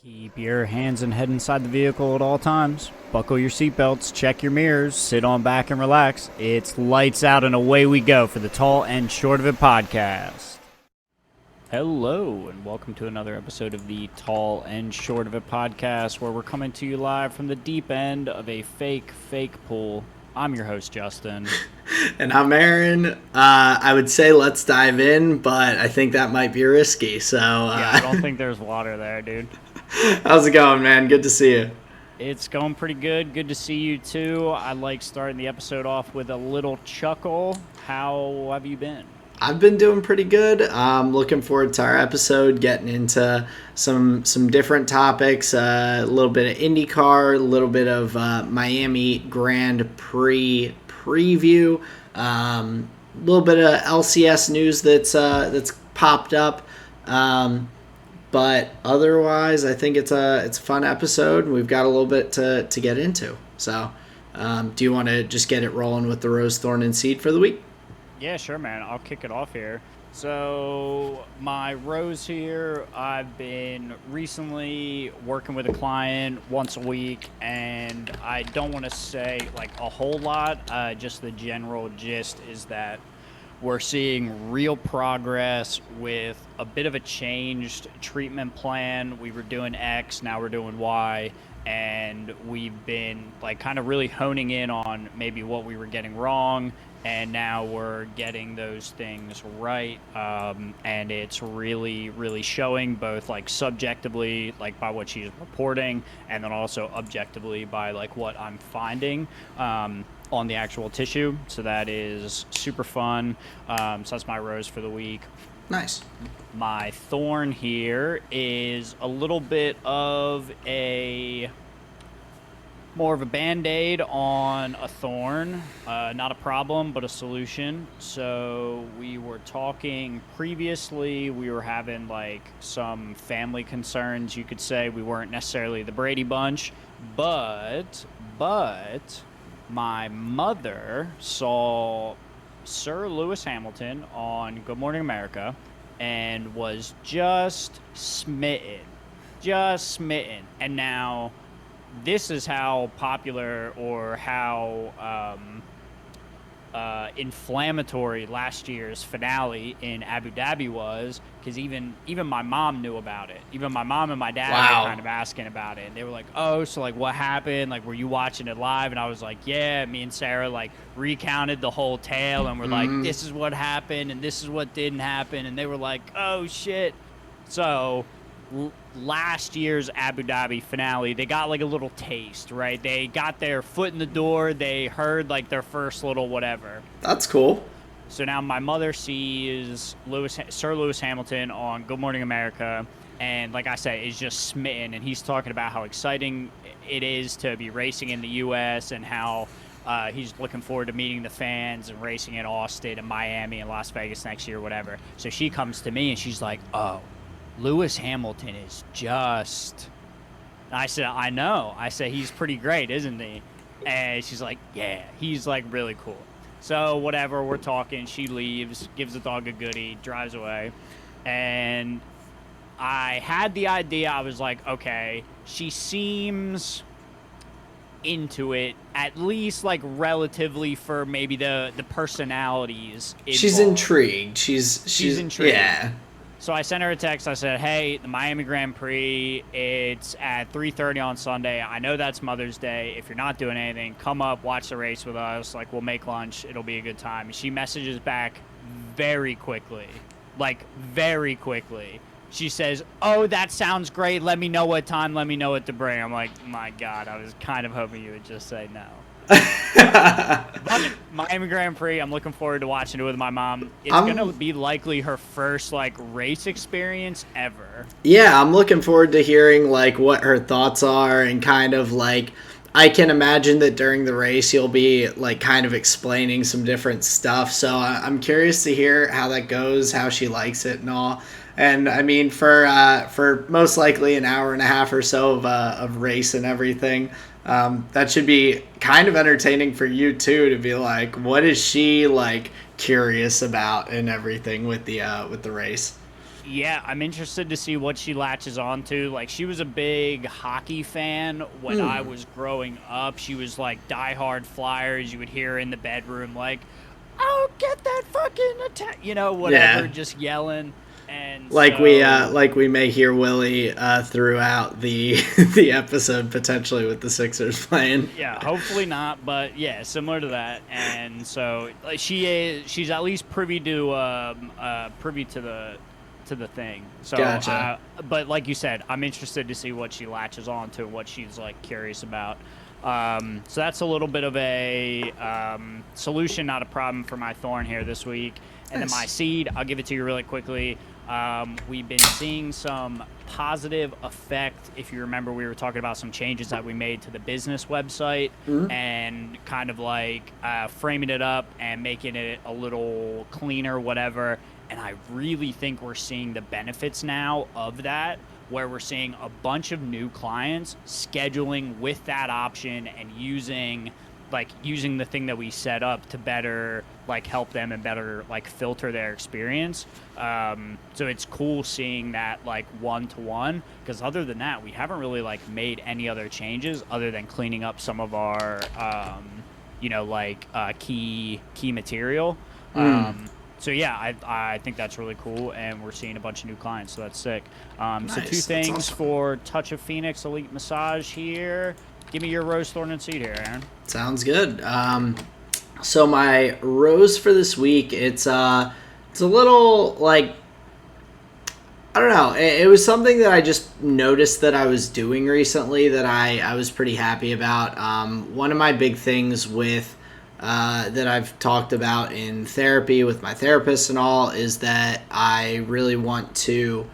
Keep your hands and head inside the vehicle at all times. Buckle your seatbelts, check your mirrors, sit on back and relax. It's lights out and away we go for the Tall and Short of It podcast. Hello, and welcome to another episode of the Tall and Short of It podcast, where we're coming to you live from the deep end of a fake pool. I'm your host, Justin. And I'm Aaron. I would say let's dive in, but I think that might be risky. So Yeah, I don't think there's water there, dude. How's it going, man? Good to see you. It's going pretty good. Good to see you, too. I like starting the episode off with a little chuckle. How have you been? I've been doing pretty good. Looking forward to our episode, getting into some different topics, a little bit of Indy Car, a little bit of Miami Grand Prix preview, a little bit of LCS news that's popped up. But otherwise, I think it's a fun episode. We've got a little bit to get into. So, do you want to just get it rolling with the Rose, Thorn, and Seed for the week? Yeah, sure, man. I'll kick it off here. So, my Rose here, I've been recently working with a client once a week, and I don't want to say, like, a whole lot. Just the general gist is that we're seeing real progress with a bit of a changed treatment plan. We were doing X, now we're doing Y, and we've been like kind of really honing in on maybe what we were getting wrong, and now we're getting those things right. And it's really showing, both like subjectively, like by what she's reporting, and then also objectively by like what I'm finding on the actual tissue. So that is super fun. So that's my Rose for the week. Nice. My Thorn here is a little bit of more of a Band-Aid on a thorn. Not a problem, but a solution. So we were talking previously, we were having like some family concerns, you could say. We weren't necessarily the Brady Bunch, but my mother saw Sir Lewis Hamilton on Good Morning America and was just smitten. And now this is how popular or how inflammatory last year's finale in Abu Dhabi was, because even my mom knew about it. Even my mom and my dad were kind of asking about it, and they were like, oh, so like what happened, like were you watching it live? And I was like, yeah. Me and Sarah like recounted the whole tale, and we're like, this is what happened and this is what didn't happen, and they were like, oh shit. So last year's Abu Dhabi finale, they got like a little taste, right? They got their foot in the door. They heard like their first little whatever. That's cool. So now my mother sees Sir Lewis Hamilton on Good Morning America, and like I said, is just smitten. And he's talking about how exciting it is to be racing in the U.S. and how he's looking forward to meeting the fans and racing in Austin and Miami and Las Vegas next year, whatever. So she comes to me and she's like, oh, Lewis Hamilton is just... And I said, I know. I said, he's pretty great, isn't he? And she's like, yeah, he's like really cool. So whatever, we're talking. She leaves, gives the dog a goodie, drives away. And I had the idea. I was like, okay, she seems into it, at least like relatively, for maybe the personalities involved. She's intrigued. She's intrigued. Yeah. So I sent her a text. I said, hey, the Miami Grand Prix, it's at 3:30 on Sunday. I know that's Mother's Day. If you're not doing anything, come up, watch the race with us. Like, we'll make lunch. It'll be a good time. She messages back very quickly. Like, very quickly. She says, oh, that sounds great. Let me know what time. Let me know what to bring. I'm like, my God, I was kind of hoping you would just say no. But Miami Grand Prix, I'm looking forward to watching it with my mom. It's gonna be likely her first like race experience ever. Yeah, I'm looking forward to hearing like what her thoughts are, and kind of like, I can imagine that during the race you'll be like kind of explaining some different stuff. So I'm curious to hear how that goes, how she likes it and all. And I mean, for most likely an hour and a half or so of race and everything, that should be kind of entertaining for you too, to be like, what is she like curious about and everything with the race. Yeah, I'm interested to see what she latches on to. Like, she was a big hockey fan when I was growing up. She was like diehard Flyers. You would hear her in the bedroom, like, "Oh, get that fucking attack," whatever, Yeah. just yelling. And so, Like we may hear Willie throughout the the episode potentially with the Sixers playing. yeah, hopefully not, but yeah, similar to that. And so, like, she's at least privy to the thing. So, Gotcha. but like you said, I'm interested to see what she latches on to, what she's like curious about. So that's a little bit of a solution, not a problem for my thorn here this week. And then my Nice. seed, I'll give it to you really quickly. We've been seeing some positive effect. If you remember, we were talking about some changes that we made to the business website and kind of like framing it up and making it a little cleaner, whatever. And I really think we're seeing the benefits now of that, where we're seeing a bunch of new clients scheduling with that option and using the thing that we set up to better like help them and better like filter their experience. So it's cool seeing that like one to one, because other than that, we haven't really like made any other changes other than cleaning up some of our key material. So yeah, I think that's really cool, and we're seeing a bunch of new clients, so that's sick. So two Nice. That's things awesome. for Touch of Phoenix Elite Massage here. Give me your rose, thorn, and seed here, Aaron. Sounds good. So my rose for this week, it's a little like, I don't know. It was something that I just noticed that I was doing recently that I was pretty happy about. One of my big things with that I've talked about in therapy with my therapist and all is that I really want to,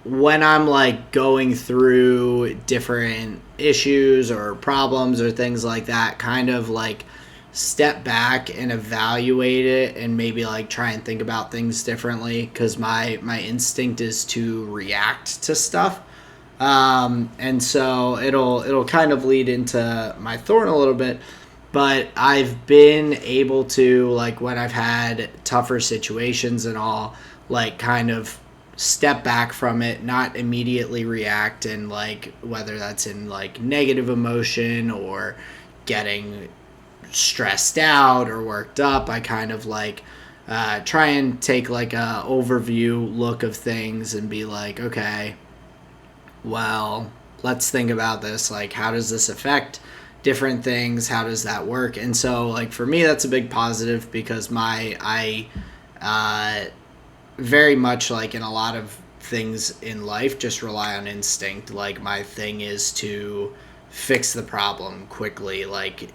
when I'm like going through different issues or problems or things like that, kind of like step back and evaluate it and maybe like try and think about things differently, because my instinct is to react to stuff. And so it'll kind of lead into my thorn a little bit, but I've been able to, like, when I've had tougher situations and all, like kind of step back from it, not immediately react, and like whether that's in like negative emotion or getting stressed out or worked up, I kind of like try and take like a overview look of things and be like, okay, well, let's think about this. Like, how does this affect different things? How does that work? And so, like, for me, that's a big positive, because I very much, like, in a lot of things in life, just rely on instinct. Like, my thing is to fix the problem quickly. Like,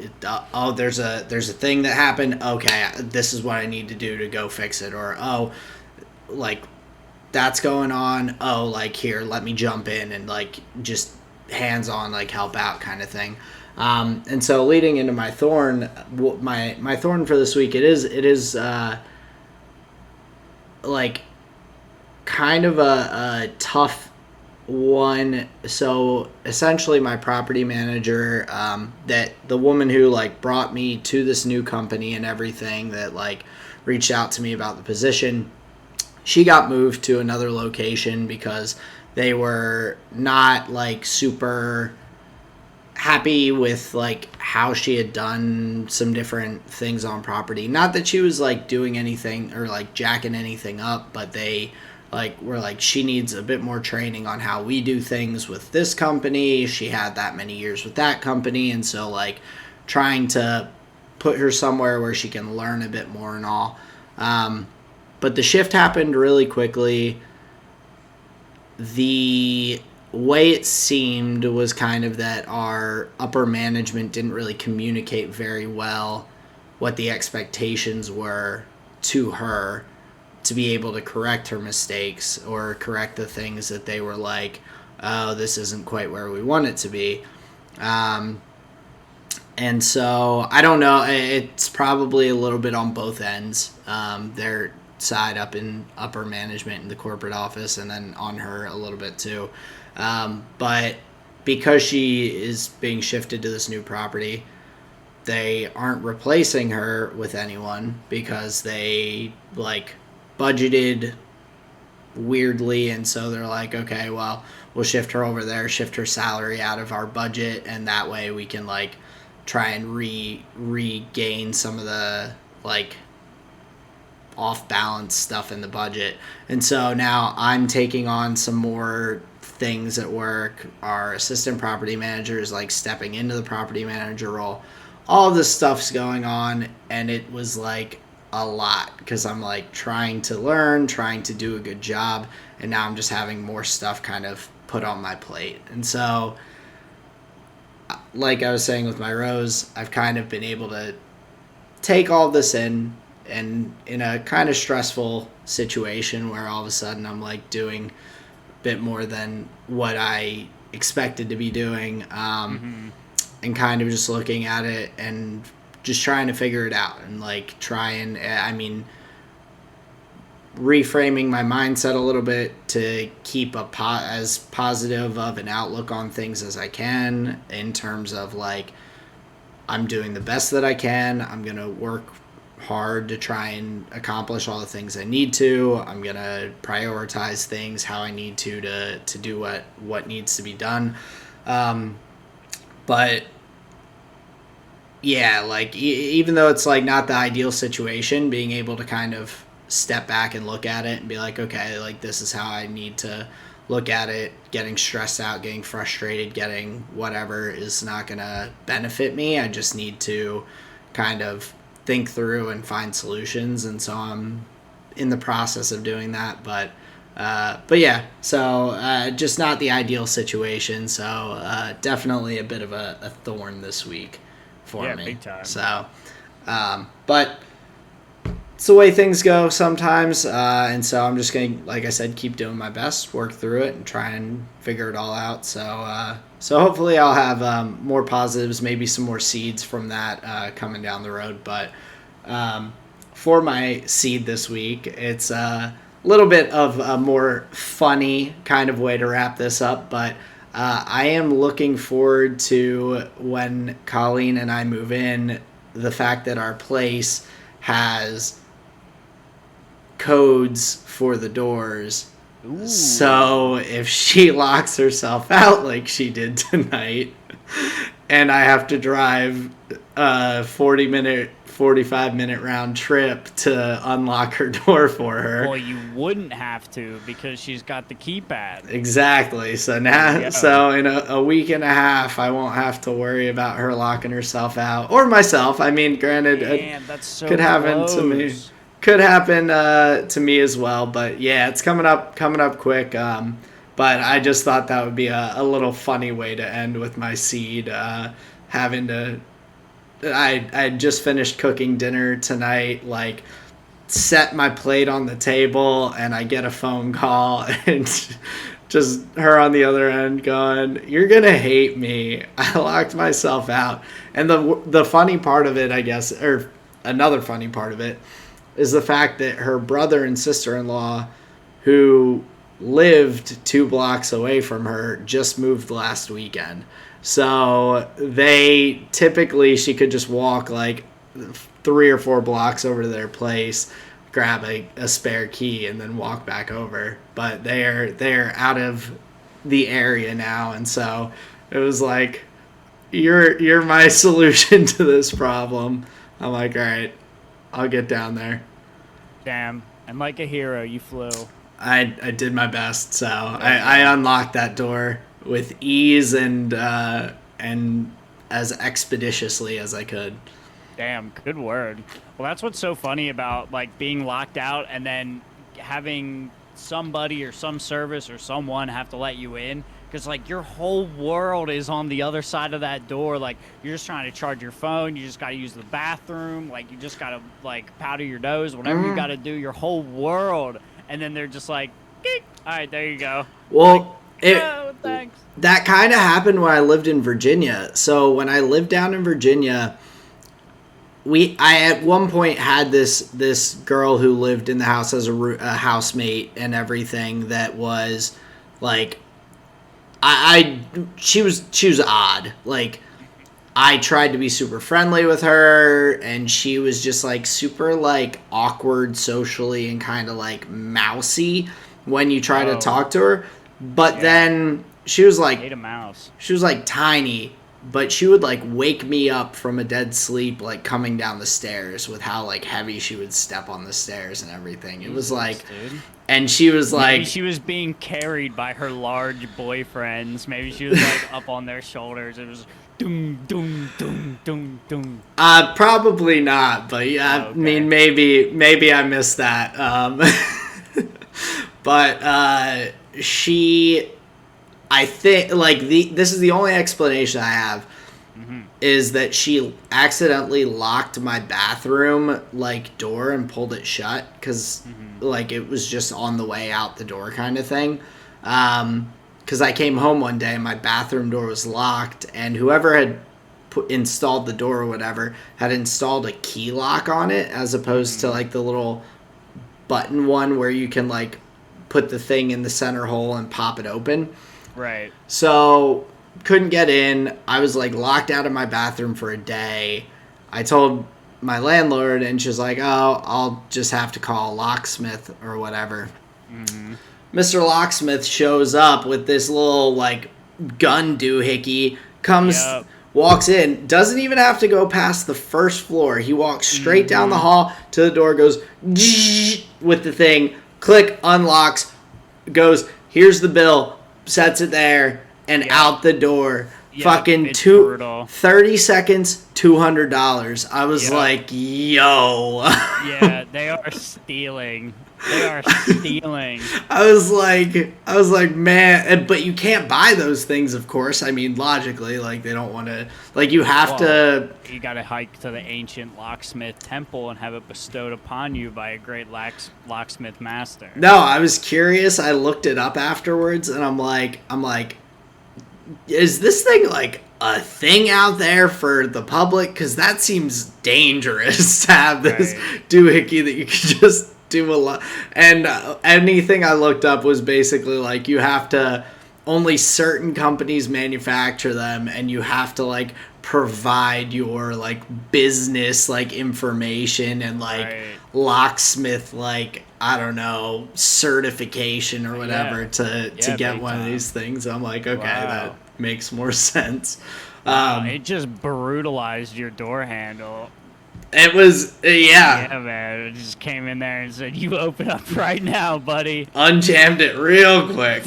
oh, there's a thing that happened. Okay, this is what I need to do to go fix it. Or, oh, like, that's going on. Oh, like, here, let me jump in and like just hands on, like, help out kind of thing. And so leading into my thorn, my thorn for this week, it is like kind of a tough one. So essentially, my property manager, that the woman who like brought me to this new company and everything, that like reached out to me about the position, she got moved to another location because they were not like super happy with like how she had done some different things on property. Not that she was like doing anything or like jacking anything up, but they like were like, she needs a bit more training on how we do things with this company. She had that many years with that company, and so like trying to put her somewhere where she can learn a bit more and all. But the shift happened really quickly. The way it seemed was kind of that our upper management didn't really communicate very well what the expectations were to her to be able to correct her mistakes or correct the things that they were like, oh, this isn't quite where we want it to be. And so I don't know. It's probably a little bit on both ends. Their side up in upper management in the corporate office, and then on her a little bit too. But because she is being shifted to this new property, they aren't replacing her with anyone because they like budgeted weirdly, and so they're like, okay, well, we'll shift her over there, shift her salary out of our budget, and that way we can like try and regain some of the like off balance stuff in the budget. And so now I'm taking on some more things at work. Our assistant property manager is like stepping into the property manager role. All this stuff's going on, and it was like a lot because I'm like trying to learn, trying to do a good job, and now I'm just having more stuff kind of put on my plate. And so, like I was saying with my rows, I've kind of been able to take all this in, and in a kind of stressful situation where all of a sudden I'm like doing a bit more than what I expected to be doing, and kind of just looking at it and just trying to figure it out and like reframing my mindset a little bit to keep as positive of an outlook on things as I can, in terms of like, I'm doing the best that I can. I'm going to work hard to try and accomplish all the things I need to. I'm going to prioritize things how I need to do what needs to be done. But yeah, like even though it's like not the ideal situation, being able to kind of step back and look at it and be like, okay, like this is how I need to look at it. Getting stressed out, getting frustrated, getting whatever is not going to benefit me. I just need to kind of think through and find solutions. And so I'm in the process of doing that. But yeah, so just not the ideal situation. So definitely a bit of a thorn this week for me. Big time. So, but it's the way things go sometimes, and so I'm just going to, like I said, keep doing my best, work through it, and try and figure it all out. So hopefully I'll have more positives, maybe some more seeds from that coming down the road. But for my seed this week, it's a little bit of a more funny kind of way to wrap this up, but I am looking forward to when Colleen and I move in, the fact that our place has codes for the doors. Ooh. So if she locks herself out like she did tonight, and I have to drive a 45-minute round trip to unlock her door for her. Well, you wouldn't have to because she's got the keypad. Exactly. So now, so in a week and a half, I won't have to worry about her locking herself out, or myself. I mean, granted, that's so could happen to me. Could happen to me as well. But yeah, it's coming up quick. But I just thought that would be a little funny way to end with my seed. Having to, I just finished cooking dinner tonight, like set my plate on the table, and I get a phone call and just her on the other end going, "You're gonna hate me. I locked myself out." And the funny part of it, I guess, or another funny part of it, is the fact that her brother and sister-in-law, who lived 2 blocks away from her, just moved last weekend. So she could just walk like 3 or 4 blocks over to their place, grab a spare key, and then walk back over. But they're out of the area now, and so it was like, you're my solution to this problem. I'm like, all right, I'll get down there. Damn, and like a hero, you flew. I did my best, so I unlocked that door with ease and as expeditiously as I could. Damn, good word. Well, that's what's so funny about like being locked out and then having somebody or some service or someone have to let you in, because like your whole world is on the other side of that door. Like you're just trying to charge your phone, you just got to use the bathroom, like you just got to like powder your nose, whatever you got to do, your whole world. And then they're just like, "Geek. All right, there you go." Well, like, thanks. That kind of happened when I lived in Virginia. So when I lived down in Virginia, I at one point had this girl who lived in the house as a housemate and everything, that was like, she was odd. Like, I tried to be super friendly with her, and she was just like super like awkward socially and kind of like mousy when you try to talk to her. But then she was like, ate a mouse. She was like tiny, but she would like wake me up from a dead sleep, like coming down the stairs with how like heavy she would step on the stairs and everything. It was like, dude. And she was like, maybe she was being carried by her large boyfriends. Maybe she was like up on their shoulders. It was doom, doom, doom, doom, doom. Probably not, but yeah, okay. I mean, maybe I missed that. But she, I think, like, this is the only explanation I have, is that she accidentally locked my bathroom, like, door and pulled it shut, because, like, it was just on the way out the door kind of thing. Because I came home one day and my bathroom door was locked, and whoever had installed the door or whatever had installed a key lock on it, as opposed to, like, the little button one where you can, like, put the thing in the center hole and pop it open. Right. So, couldn't get in. I was, like, locked out of my bathroom for a day. I told my landlord, and she was like, oh, I'll just have to call a locksmith or whatever. Mr. Locksmith shows up with this little, like, gun doohickey, comes, walks in, doesn't even have to go past the first floor. He walks straight down the hall to the door, goes with the thing, click, unlocks, goes, here's the bill, sets it there, and out the door. Fucking 30 seconds, $200. I was like, yo. Yeah, they are stealing. They are stealing. I was like, man, but you can't buy those things, of course. I mean, logically, like, they don't want to, like, you have to. You got to hike to the ancient locksmith temple and have it bestowed upon you by a great locksmith master. No, I was curious. I looked it up afterwards, and I'm like, is this thing like a thing out there for the public? Because that seems dangerous to have this doohickey that you can just do a lot. And anything I looked up was basically like, you have to, only certain companies manufacture them, and you have to like provide your like business like information and like locksmith, like, I don't know, certification or whatever to get one of these things. I'm like, okay, that makes more sense. It just brutalized your door handle. It was, Yeah, man. It just came in there and said, you open up right now, buddy. Unjammed it real quick.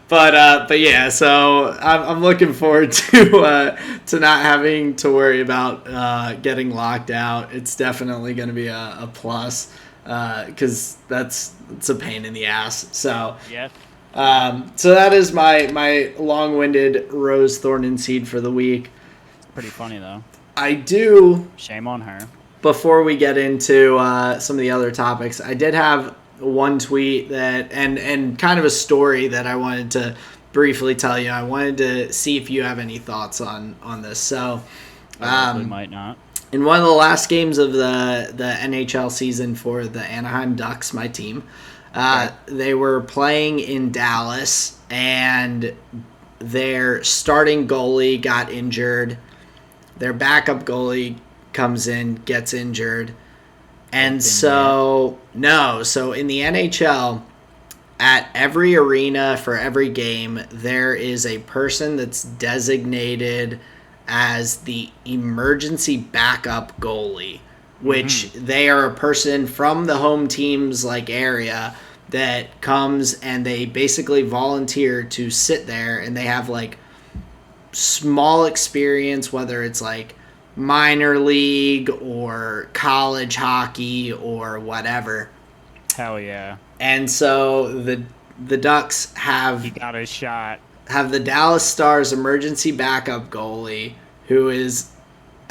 But yeah, so I'm looking forward to not having to worry about getting locked out. It's definitely going to be a plus, because it's a pain in the ass. So so that is my long-winded rose, thorn, and seed for the week. Pretty funny though. I do. Shame on her. Before we get into some of the other topics, I did have one tweet that and kind of a story that I wanted to briefly tell you. I wanted to see if you have any thoughts on this. So, might not. In one of the last games of the NHL season for the Anaheim Ducks, my team, they were playing in Dallas, and their starting goalie got injured. Their backup goalie comes in, gets injured. And so in the NHL, at every arena for every game, there is a person that's designated as the emergency backup goalie, which they are a person from the home team's like area that comes, and they basically volunteer to sit there, and they have like small experience, whether it's like minor league or college hockey or whatever. Hell yeah. And so the Ducks he got his shot. Have the Dallas Stars emergency backup goalie, who is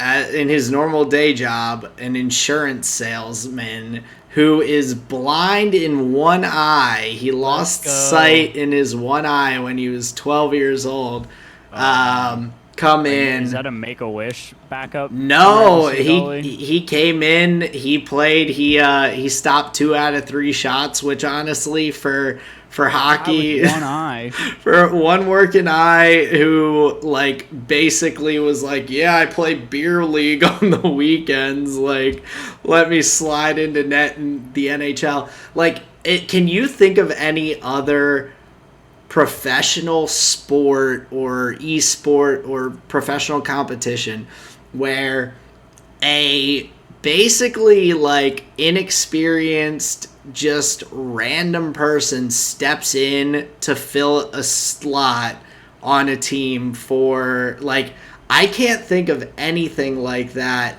in his normal day job an insurance salesman, who is blind in one eye. He lost sight in his one eye when he was 12 years old. Come in. Is that a Make-A-Wish backup? No, he came in, he played, he stopped 2 out of 3 shots, which honestly for for hockey. With one eye. For one working eye who, like, basically was like, yeah, I play beer league on the weekends. Like, let me slide into net in the NHL. Like, can you think of any other professional sport or esport or professional competition where a basically like inexperienced just random person steps in to fill a slot on a team for, like, I can't think of anything like that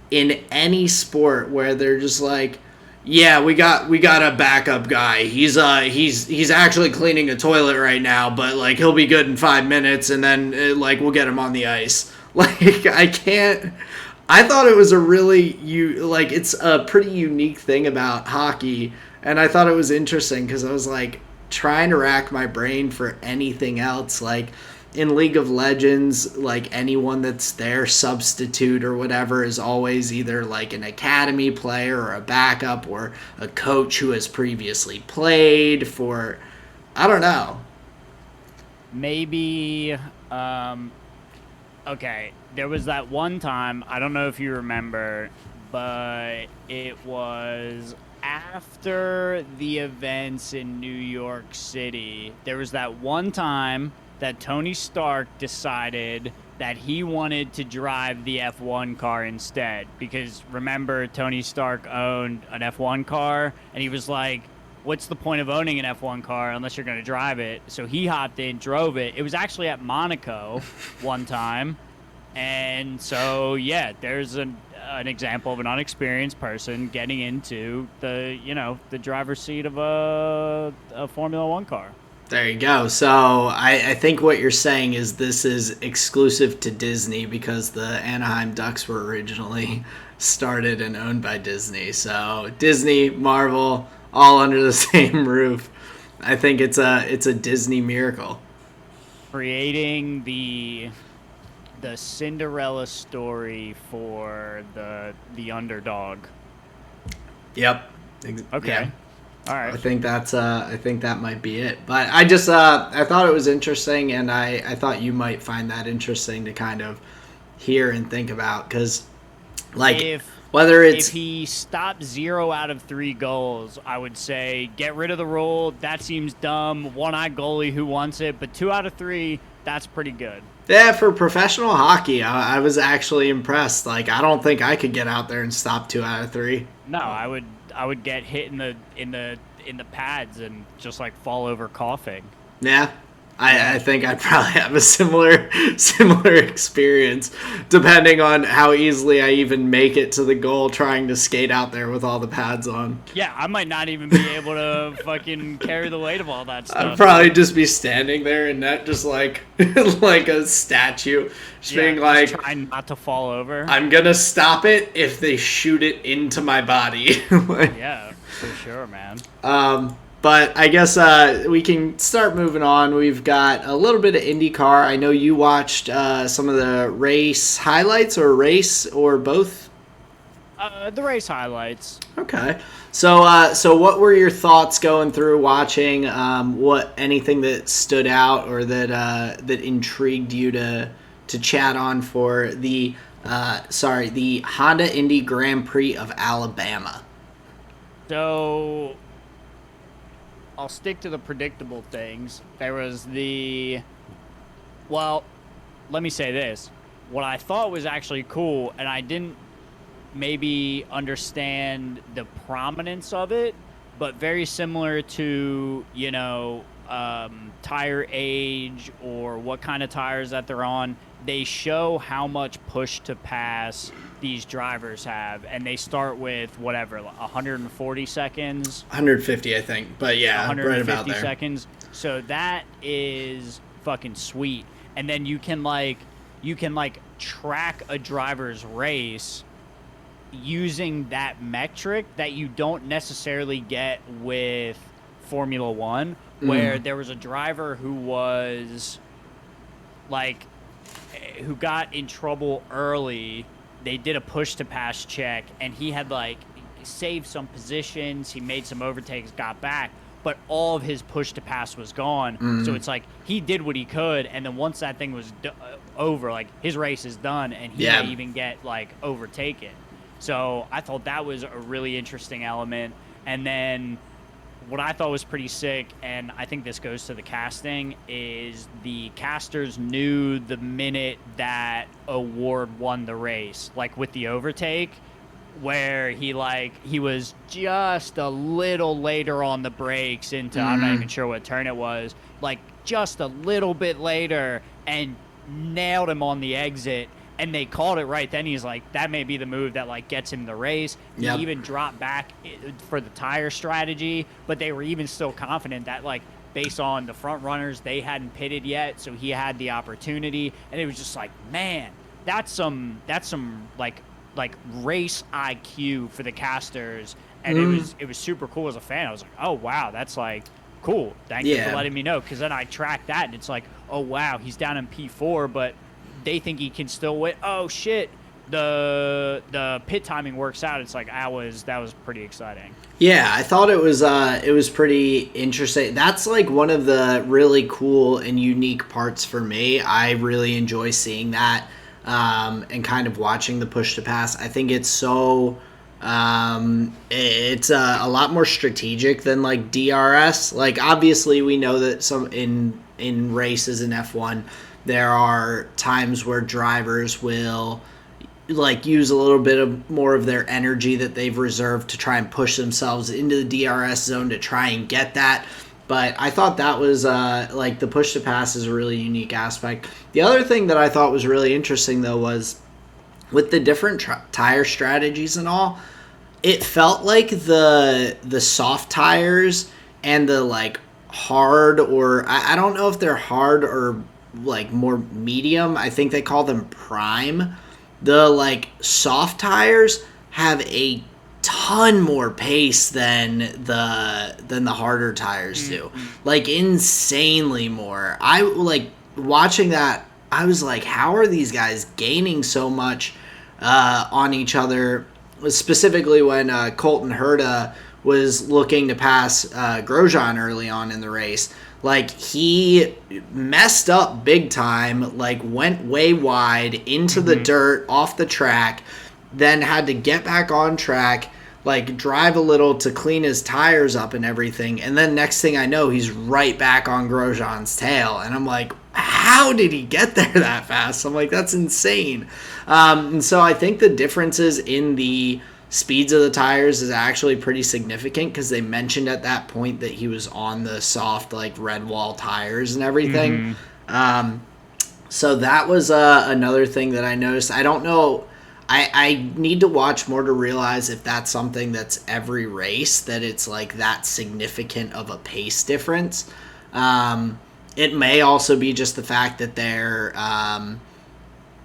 in any sport where they're just like, yeah, we got a backup guy. He's actually cleaning a toilet right now, but like he'll be good in 5 minutes, and then like we'll get him on the ice. Like, I can't. I thought it was a really it's a pretty unique thing about hockey, and I thought it was interesting because I was like trying to rack my brain for anything else. Like in League of Legends, like anyone that's their substitute or whatever is always either like an academy player or a backup or a coach who has previously played for, I don't know. Maybe, okay, there was that one time, I don't know if you remember, but it was after the events in New York City. There was that one time that Tony Stark decided that he wanted to drive the F1 car instead. Because remember, Tony Stark owned an F1 car, and he was like, what's the point of owning an F1 car unless you're going to drive it? So he hopped in, drove it. It was actually at Monaco one time. And so, yeah, there's an example of an unexperienced person getting into the driver's seat of a Formula One car. There you go. So I think what you're saying is this is exclusive to Disney because the Anaheim Ducks were originally started and owned by Disney. So Disney, Marvel, all under the same roof. I think it's a Disney miracle. Creating the Cinderella story for the underdog. Yep. Okay. Yeah. All right. I think that might be it. But I just I thought it was interesting, and I thought you might find that interesting to kind of hear and think about, because like if he stopped 0 out of 3 goals, I would say get rid of the rule. That seems dumb. One-eyed goalie who wants it, but 2 out of 3, that's pretty good. Yeah, for professional hockey, I was actually impressed. Like, I don't think I could get out there and stop 2 out of 3. No, I would get hit in the pads and just like fall over coughing. Yeah. I think I'd probably have a similar experience, depending on how easily I even make it to the goal trying to skate out there with all the pads on. Yeah, I might not even be able to fucking carry the weight of all that stuff. I'd probably just be standing there in net just like like a statue, just being like, trying not to fall over. I'm gonna stop it if they shoot it into my body. Yeah, for sure, man. But I guess we can start moving on. We've got a little bit of IndyCar. I know you watched some of the race highlights, or both? The race highlights. Okay. So what were your thoughts going through watching? Anything that stood out or that intrigued you to chat on for the Honda Indy Grand Prix of Alabama? So I'll stick to the predictable things. There was well, let me say this. What I thought was actually cool, and I didn't maybe understand the prominence of it, but very similar to, tire age or what kind of tires that they're on, they show how much push to pass these drivers have, and they start with 140 seconds, 150, I think, but yeah, 150 right about there. seconds. So that is fucking sweet. And then you can track a driver's race using that metric that you don't necessarily get with Formula One, where there was a driver who got in trouble early. They did a push to pass check, and he had saved some positions. He made some overtakes, got back. but all of his push to pass was gone. So it's like he did what he could, and then once that thing was over, like his race is done, and he may even get like overtaken. So I thought that was a really interesting element. And then what I thought was pretty sick, and I think this goes to the casting, is the casters knew the minute that Award won the race, like with the overtake, where he was just a little later on the brakes into, I'm not even sure what turn it was, like just a little bit later, and nailed him on the exit. And they called it right then. He's like, that may be the move that like gets him the race. He even dropped back for the tire strategy, but they were even still confident that like based on the front runners, they hadn't pitted yet, so he had the opportunity. And it was just like, man, that's some like race IQ for the casters. And it was super cool as a fan. I was like, oh wow, that's like cool. Thank you for letting me know, because then I tracked that and it's like, oh wow, he's down in P4, but they think he can still win. Oh shit, the pit timing works out. It's like that was pretty exciting. Yeah, I thought it was pretty interesting. That's like one of the really cool and unique parts for me. I really enjoy seeing that and kind of watching the push to pass. I think it's so it's a lot more strategic than like DRS. Like obviously we know that some in races in F1 there are times where drivers will like use a little bit of more of their energy that they've reserved to try and push themselves into the DRS zone to try and get that. But I thought that was like the push to pass is a really unique aspect. The other thing that I thought was really interesting though was with the different tire strategies and all, it felt like the soft tires and the like hard, or I don't know if they're hard or like more medium, I think they call them prime. The like soft tires have a ton more pace than the harder tires do. Like insanely more. I like watching that, I was like, how are these guys gaining so much on each other? Specifically when Colton Herta was looking to pass Grosjean early on in the race. Like, he messed up big time, like, went way wide into the dirt, off the track, then had to get back on track, like, drive a little to clean his tires up and everything, and then next thing I know, he's right back on Grosjean's tail, and I'm like, how did he get there that fast? I'm like, that's insane. And so I think the differences in the speeds of the tires is actually pretty significant, because they mentioned at that point that he was on the soft like red wall tires and everything. So that was another thing that I noticed. I don't know, I need to watch more to realize if that's something that's every race, that it's like that significant of a pace difference. It may also be just the fact that they're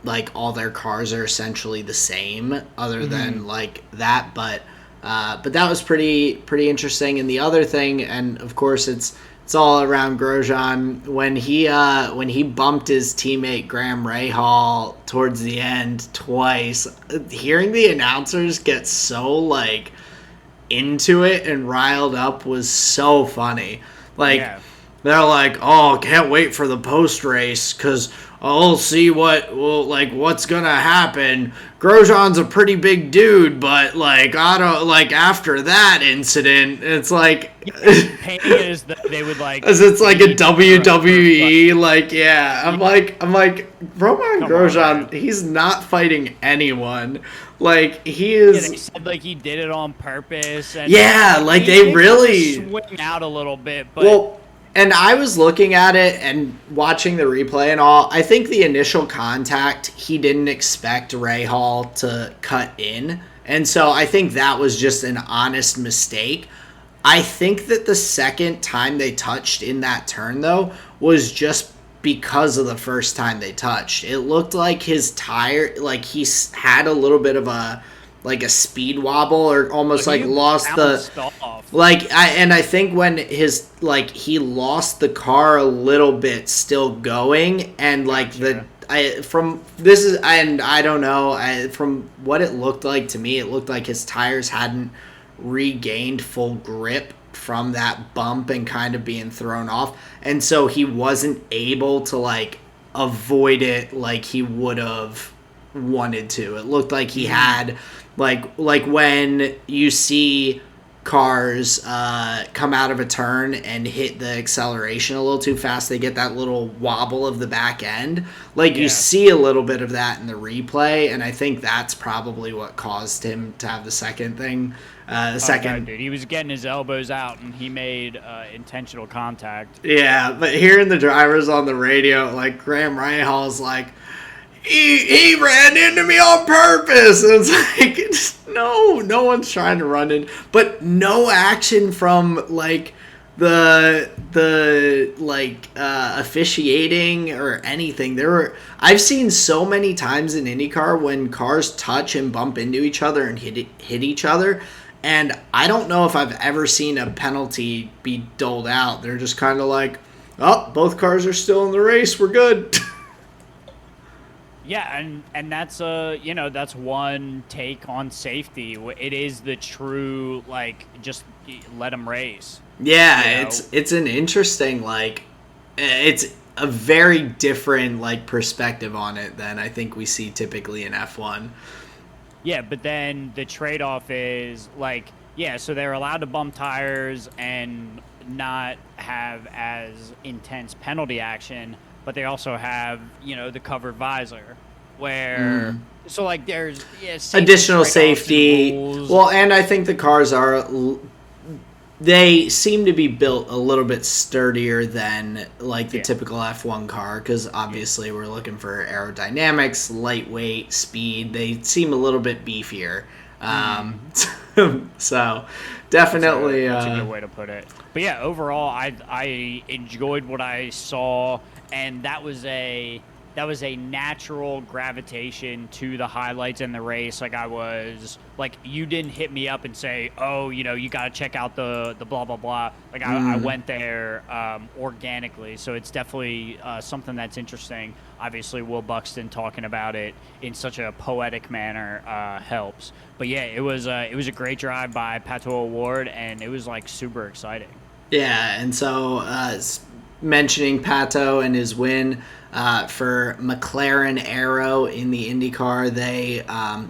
like all their cars are essentially the same, other than like that. But that was pretty interesting. And the other thing, and of course it's all around Grosjean, when he bumped his teammate Graham Rahal towards the end twice. Hearing the announcers get so like into it and riled up was so funny. Like they're like, oh, can't wait for the post race because I'll see what's gonna happen. Grosjean's a pretty big dude, but like I don't like after that incident, it's like is that they would like as it's like a WWE, like I'm like Romain Grosjean, he's not fighting anyone. Like he is. They said like he did it on purpose, and like they really swing out a little bit, but. And I was looking at it and watching the replay and all. I think the initial contact, he didn't expect Rahal to cut in. And so I think that was just an honest mistake. I think that the second time they touched in that turn, though, was just because of the first time they touched. It looked like his tire, like he had a little bit of a speed wobble, or almost like lost the off. I think when his he lost the car a little bit still going, and I don't know, from what it looked like to me, it looked like his tires hadn't regained full grip from that bump and kind of being thrown off. And so he wasn't able to like avoid it like he would have wanted to. It looked like he had like when you see cars come out of a turn and hit the acceleration a little too fast, they get that little wobble of the back end. Like you see a little bit of that in the replay, and I think that's probably what caused him to have the second thing. Dude, he was getting his elbows out and he made intentional contact. Yeah, but hearing the drivers on the radio, like Graham Rahaal's like, he ran into me on purpose. And it's like, no one's trying to run in, but no action from like the officiating or anything. I've seen so many times in IndyCar when cars touch and bump into each other and hit each other. And I don't know if I've ever seen a penalty be doled out. They're just kind of like, oh, both cars are still in the race. We're good. Yeah, and that's that's one take on safety. It is the true like just let them race. Yeah, it's an interesting it's a very different like perspective on it than I think we see typically in F1. Yeah, but then the trade-off is like, so they're allowed to bump tires and not have as intense penalty action, but they also have, the covered visor where so like there's additional safety. Well, and I think the cars they seem to be built a little bit sturdier than like the typical F1 car, because obviously we're looking for aerodynamics, lightweight, speed. They seem a little bit beefier. So definitely that's a good way to put it. But yeah, overall I enjoyed what I saw, and that was a natural gravitation to the highlights in the race. Like I was like, you didn't hit me up and say, oh, you got to check out the blah, blah, blah. Like I went there organically. So it's definitely something that's interesting. Obviously, Will Buxton talking about it in such a poetic manner helps. But yeah, it was a great drive by Pato O'Ward, and it was like super exciting. Yeah, and so mentioning Pato and his win for McLaren Aero in the IndyCar,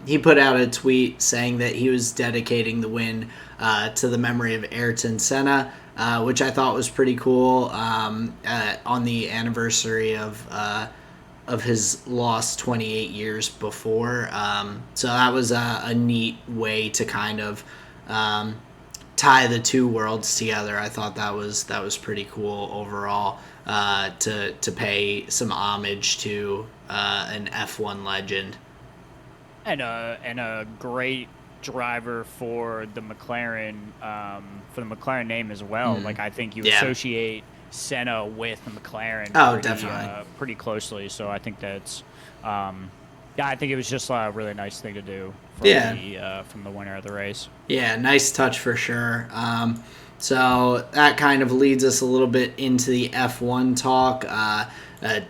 he put out a tweet saying that he was dedicating the win to the memory of Ayrton Senna, which I thought was pretty cool on the anniversary of his loss 28 years before. So that was a neat way to kind of tie the two worlds together. I thought that was pretty cool overall, to pay some homage to an F1 legend, and a great driver for the McLaren name as well. Like I think you associate Senna with the McLaren definitely pretty closely. So I think that's I think it was just a really nice thing to do from the winner of the race. Yeah, nice touch for sure. So that kind of leads us a little bit into the F1 talk.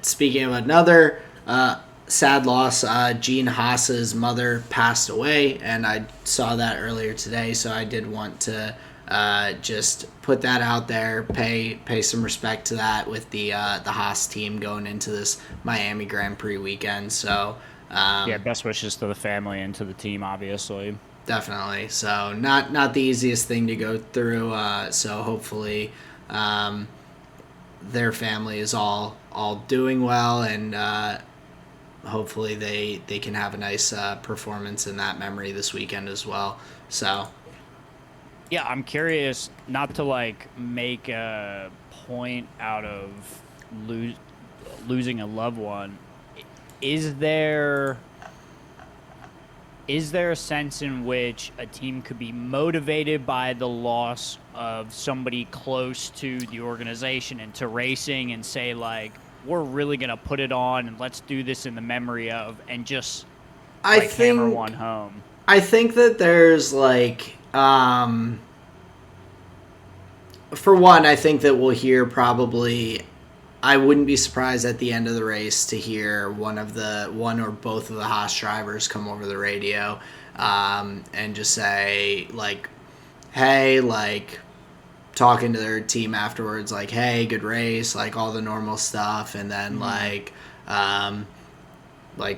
Speaking of another sad loss, Gene Haas's mother passed away, and I saw that earlier today, so I did want to just put that out there, pay some respect to that with the Haas team going into this Miami Grand Prix weekend. So best wishes to the family and to the team, obviously. Definitely. So not the easiest thing to go through. So hopefully their family is all doing well, and hopefully they can have a nice performance in that memory this weekend as well. So yeah, I'm curious, not to like make a point out of losing a loved one. Is there a sense in which a team could be motivated by the loss of somebody close to the organization and to racing and say, like, we're really going to put it on and let's do this in the memory of, and just hammer one home? I think that there's like, for one, I think that we'll hear probably, I wouldn't be surprised at the end of the race to hear one or both of the Haas drivers come over the radio and just say, like, hey, like, talking to their team afterwards, like, hey, good race, like all the normal stuff, and then like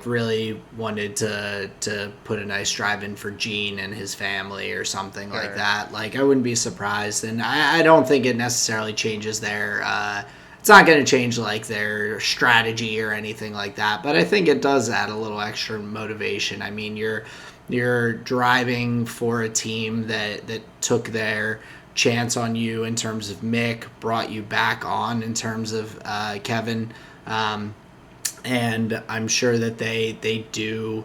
really wanted to put a nice drive in for Gene and his family or something like that. Like, I wouldn't be surprised, and I don't think it necessarily changes their it's not going to change like their strategy or anything like that, but I think it does add a little extra motivation. I mean, you're driving for a team that took their chance on you in terms of Mick, brought you back on in terms of Kevin, and I'm sure that they do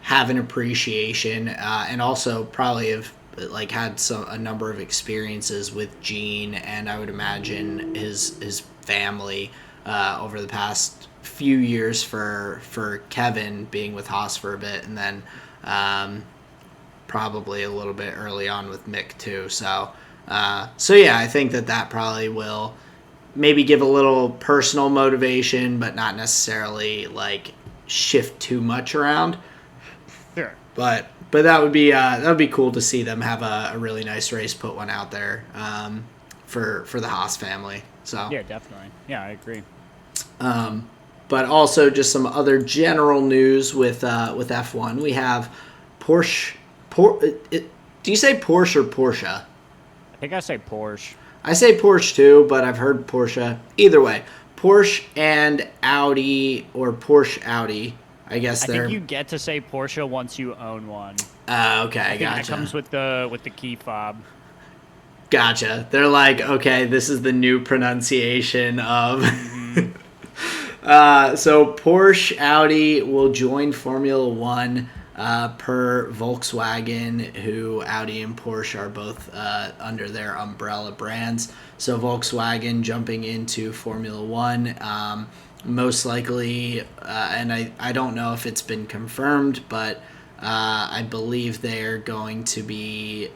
have an appreciation, and also probably have like had a number of experiences with Gene, and I would imagine his family over the past few years for Kevin being with Haas for a bit, and then probably a little bit early on with Mick too. So yeah, I think that probably will maybe give a little personal motivation, but not necessarily like shift too much around. Sure. But that would be cool to see them have a really nice race, put one out there for the Haas family. So yeah, definitely. Yeah, I agree. But also just some other general news with F1. We have Porsche. Do you say Porsche or Porsche? I think I say Porsche. I say Porsche too, but I've heard Porsche. Either way, Porsche and Audi, or Porsche Audi. I guess I think you get to say Porsche once you own one. Okay, I think gotcha. that comes with the key fob. Gotcha. They're like, okay, this is the new pronunciation of. So Porsche Audi will join Formula One per Volkswagen, who Audi and Porsche are both under their umbrella brands. So Volkswagen jumping into Formula One, most likely, and I don't know if it's been confirmed, but I believe they're going to be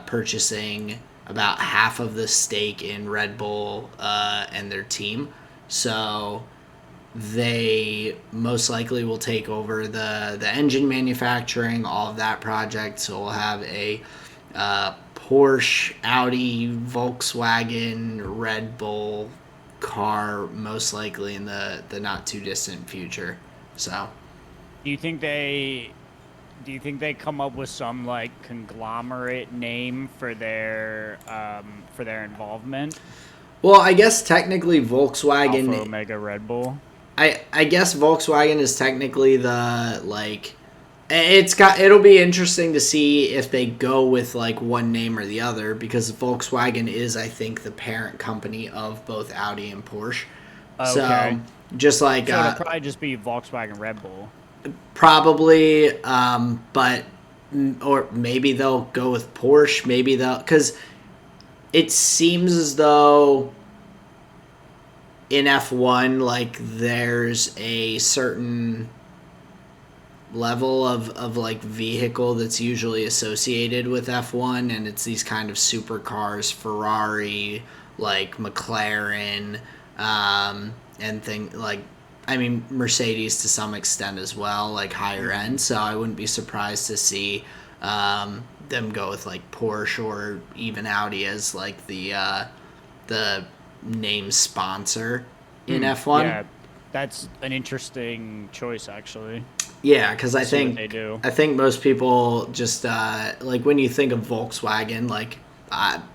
purchasing about half of the stake in Red Bull and their team. So they most likely will take over the engine manufacturing, all of that project. So we'll have a Porsche, Audi, Volkswagen, Red Bull car most likely in the not too distant future. So Do you think they come up with some like conglomerate name for their involvement? well, I guess technically Volkswagen, Alpha Omega Red Bull. I guess Volkswagen is technically the like it'll be interesting to see if they go with like one name or the other, because Volkswagen is, I think, the parent company of both Audi and Porsche. Okay. So just like So it'll probably just be Volkswagen Red Bull. probably, but or maybe they'll go with Porsche. Maybe because it seems as though in F1, like, there's a certain level of like vehicle that's usually associated with F1, and it's these kind of supercars, Ferrari, like McLaren, and thing like, I mean, Mercedes to some extent as well, like higher end. So I wouldn't be surprised to see them go with like Porsche or even Audi as like the name sponsor in F1. Yeah, that's an interesting choice, actually. Yeah, because I think they do. I think most people just like when you think of Volkswagen, like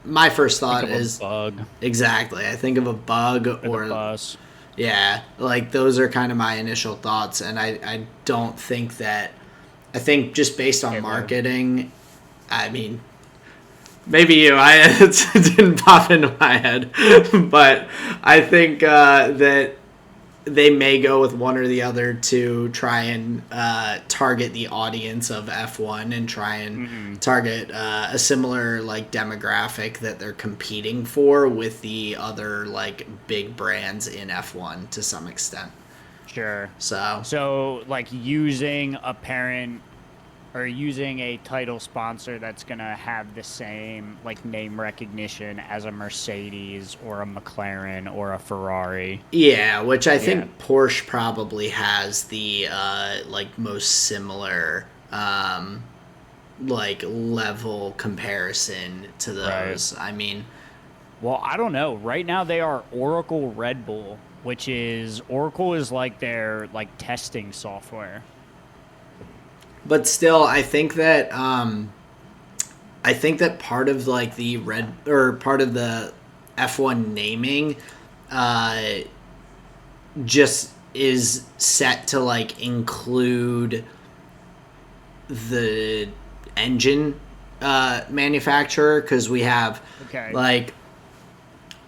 my first thought is bug. Exactly. I think of a bug or the bus. Yeah, like those are kind of my initial thoughts, and I don't think that. I think just based on marketing, I mean, maybe it didn't pop into my head, but I think that they may go with one or the other to try and target the audience of F1 and try and target a similar like demographic that they're competing for with the other like big brands in F1 to some extent. Sure. So like using a parent or using a title sponsor that's going to have the same like name recognition as a Mercedes or a McLaren or a Ferrari. Yeah, which I think Porsche probably has the like most similar like level comparison to those. Right. I mean, Well, I don't know. Right now they are Oracle Red Bull, which is Oracle is like their like testing software. But still, I think that part of like the red or part of the F1 naming uh, just is set to like include the engine manufacturer, because we have Okay. like,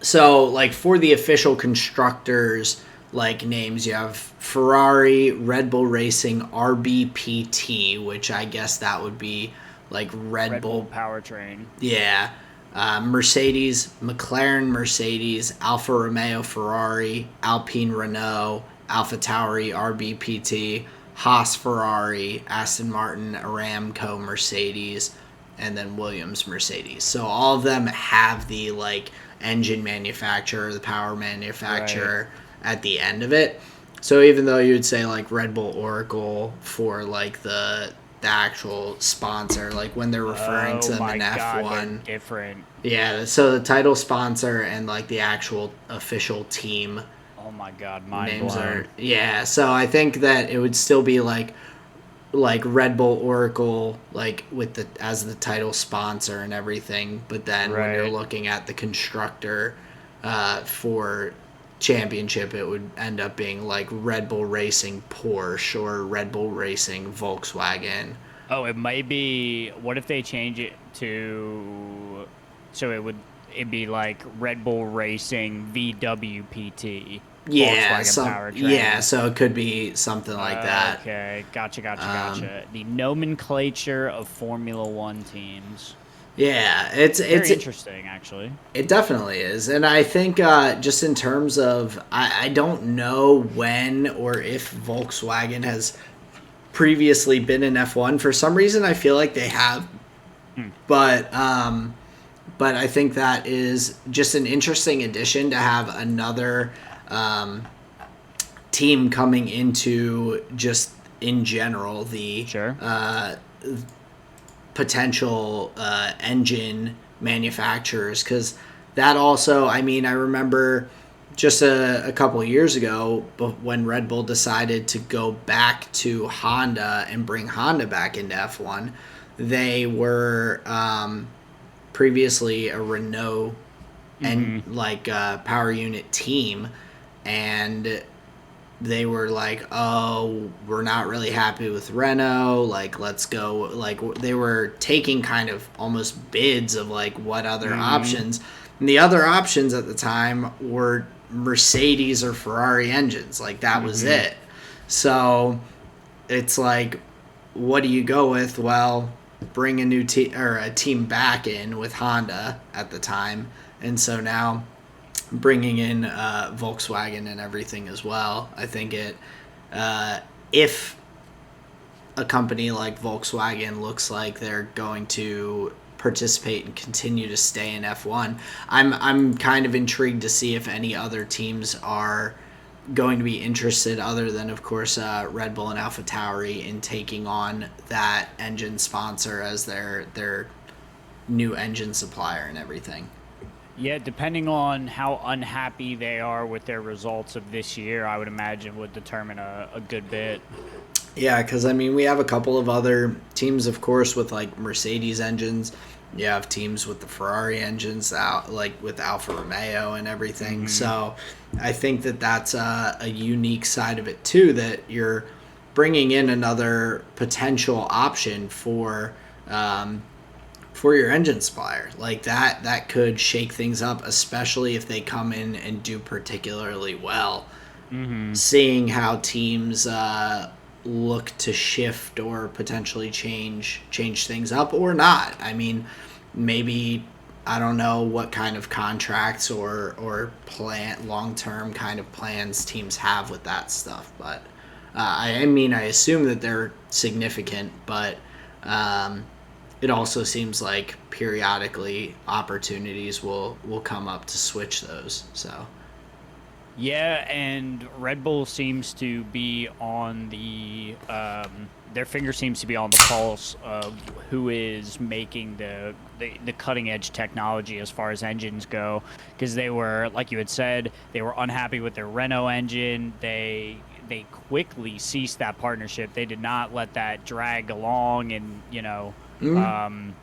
so like for the official constructors like names, you have Ferrari, Red Bull Racing, RBPT, which I guess that would be like Red Red Bull Bull. powertrain. Yeah. Mercedes, McLaren, Mercedes, Alfa Romeo, Ferrari, Alpine, Renault, Alpha Tauri, RBPT, Haas, Ferrari, Aston Martin, Aramco, Mercedes, and then Williams, Mercedes. So all of them have the like engine manufacturer, the power Right. manufacturer at the end of it. So even though you would say like Red Bull Oracle for like the actual sponsor, like when they're referring Oh to them my in God, they're F1. different. Yeah, so the title sponsor and like the actual official team Oh my God, mind names blown. are, yeah. So I think that it would still be like Red Bull Oracle, like with the as the title sponsor and everything. But then when you're Right. looking at the constructor for championship, it would end up being like Red Bull Racing Porsche or Red Bull Racing Volkswagen. Oh, it might be. What if they change it to? So it'd be like Red Bull Racing VWPT Yeah, Volkswagen some yeah. powertrain. So it could be something like that. Okay, gotcha, gotcha, Um, gotcha. The nomenclature of Formula One teams. yeah, Very interesting, actually. it definitely is, and I think just in terms of I don't know when or if Volkswagen has previously been in F1. For some reason, I feel like they have, Hmm. but I think that is just an interesting addition to have another um, team coming into just in general the Sure. potential engine manufacturers, because that also, I mean, I remember just a couple of years ago when Red Bull decided to go back to Honda and bring Honda back into F1. They were previously a Renault and Mm-hmm. like power unit team, and they were like, "Oh, we're not really happy with Renault. Like, let's go." Like, they were taking kind of almost bids of like what other Mm-hmm. options. And the other options at the time were Mercedes or Ferrari engines. Like, that was Mm-hmm. it. So it's like, what do you go with? Well, bring a new team or a team back in with Honda at the time, and so now bringing in Volkswagen and everything as well. I think if a company like Volkswagen looks like they're going to participate and continue to stay in F1, I'm kind of intrigued to see if any other teams are going to be interested, other than of course Red Bull and AlphaTauri, in taking on that engine sponsor as their new engine supplier and everything. Yeah, depending on how unhappy they are with their results of this year, I would imagine would determine a good bit. Yeah, because I mean, we have a couple of other teams, of course, with like Mercedes engines. You have teams with the Ferrari engines, out like with Alfa Romeo and everything. Mm-hmm. So I think that that's a unique side of it too. That you're bringing in another potential option for your engine supplier. Like that could shake things up, especially if they come in and do particularly well. Mm-hmm. Seeing how teams look to shift or potentially change things up or not. I mean, maybe, I don't know what kind of contracts or plan long term kind of plans teams have with that stuff, but I mean, I assume that they're significant, but um, it also seems like periodically opportunities will come up to switch those. So Yeah, and Red Bull seems to be on their finger seems to be on the pulse of who is making the cutting edge technology as far as engines go. Because they were, like you had said, they were unhappy with their Renault engine. They quickly ceased that partnership. They did not let that drag along and Mm. um,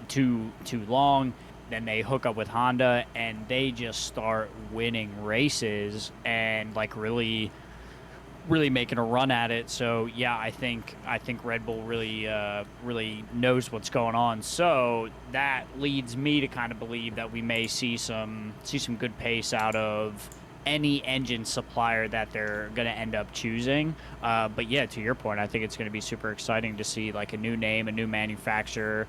too long. Then they hook up with Honda and they just start winning races and like really making a run at it. So yeah, I think Red Bull really knows what's going on. So that leads me to kind of believe that we may see some good pace out of any engine supplier that they're going to end up choosing. But yeah, to your point, I think it's going to be super exciting to see like a new name, a new manufacturer.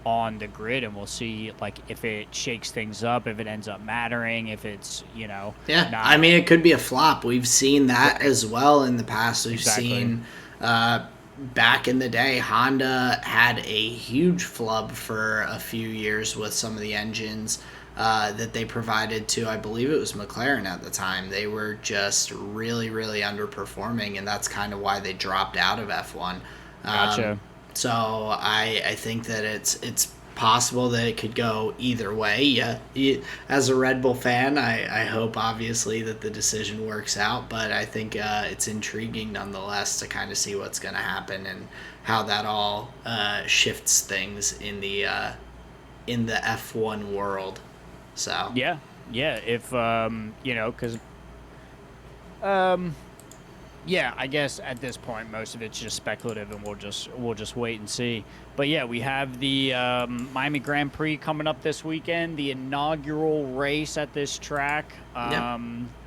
On the grid, and we'll see like if it shakes things up, if it ends up mattering, if it's Yeah, I not mean, it could be a flop. We've seen that right. as well in the past. We've Exactly. seen back in the day, Honda had a huge flub for a few years with some of the engines that they provided to, I believe it was McLaren at the time. They were just really, really underperforming, and that's kind of why they dropped out of F1. Um, Gotcha. so I think that it's possible that it could go either way. Yeah, as a Red Bull fan, I hope obviously that the decision works out, but I think it's intriguing nonetheless to kind of see what's going to happen and how that all shifts things in the F1 world. So Yeah. Yeah. If because um, yeah, I guess at this point most of it's just speculative, and we'll just wait and see. But yeah, we have the Miami Grand Prix coming up this weekend, the inaugural race at this track. yep.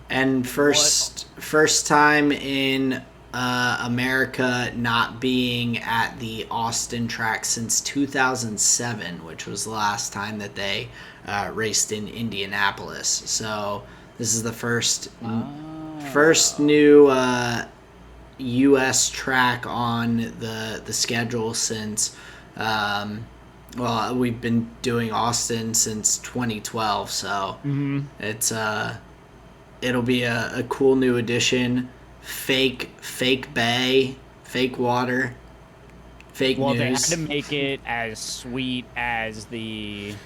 And What? first time in America not being at the Austin track since 2007, which was the last time that they raced in Indianapolis. So this is the first Oh, new U.S. track on the schedule since. Well, we've been doing Austin since 2012, so hmm. it's it'll be a cool new addition. Fake bay, fake water, fake Well, they had to news. make it as sweet as the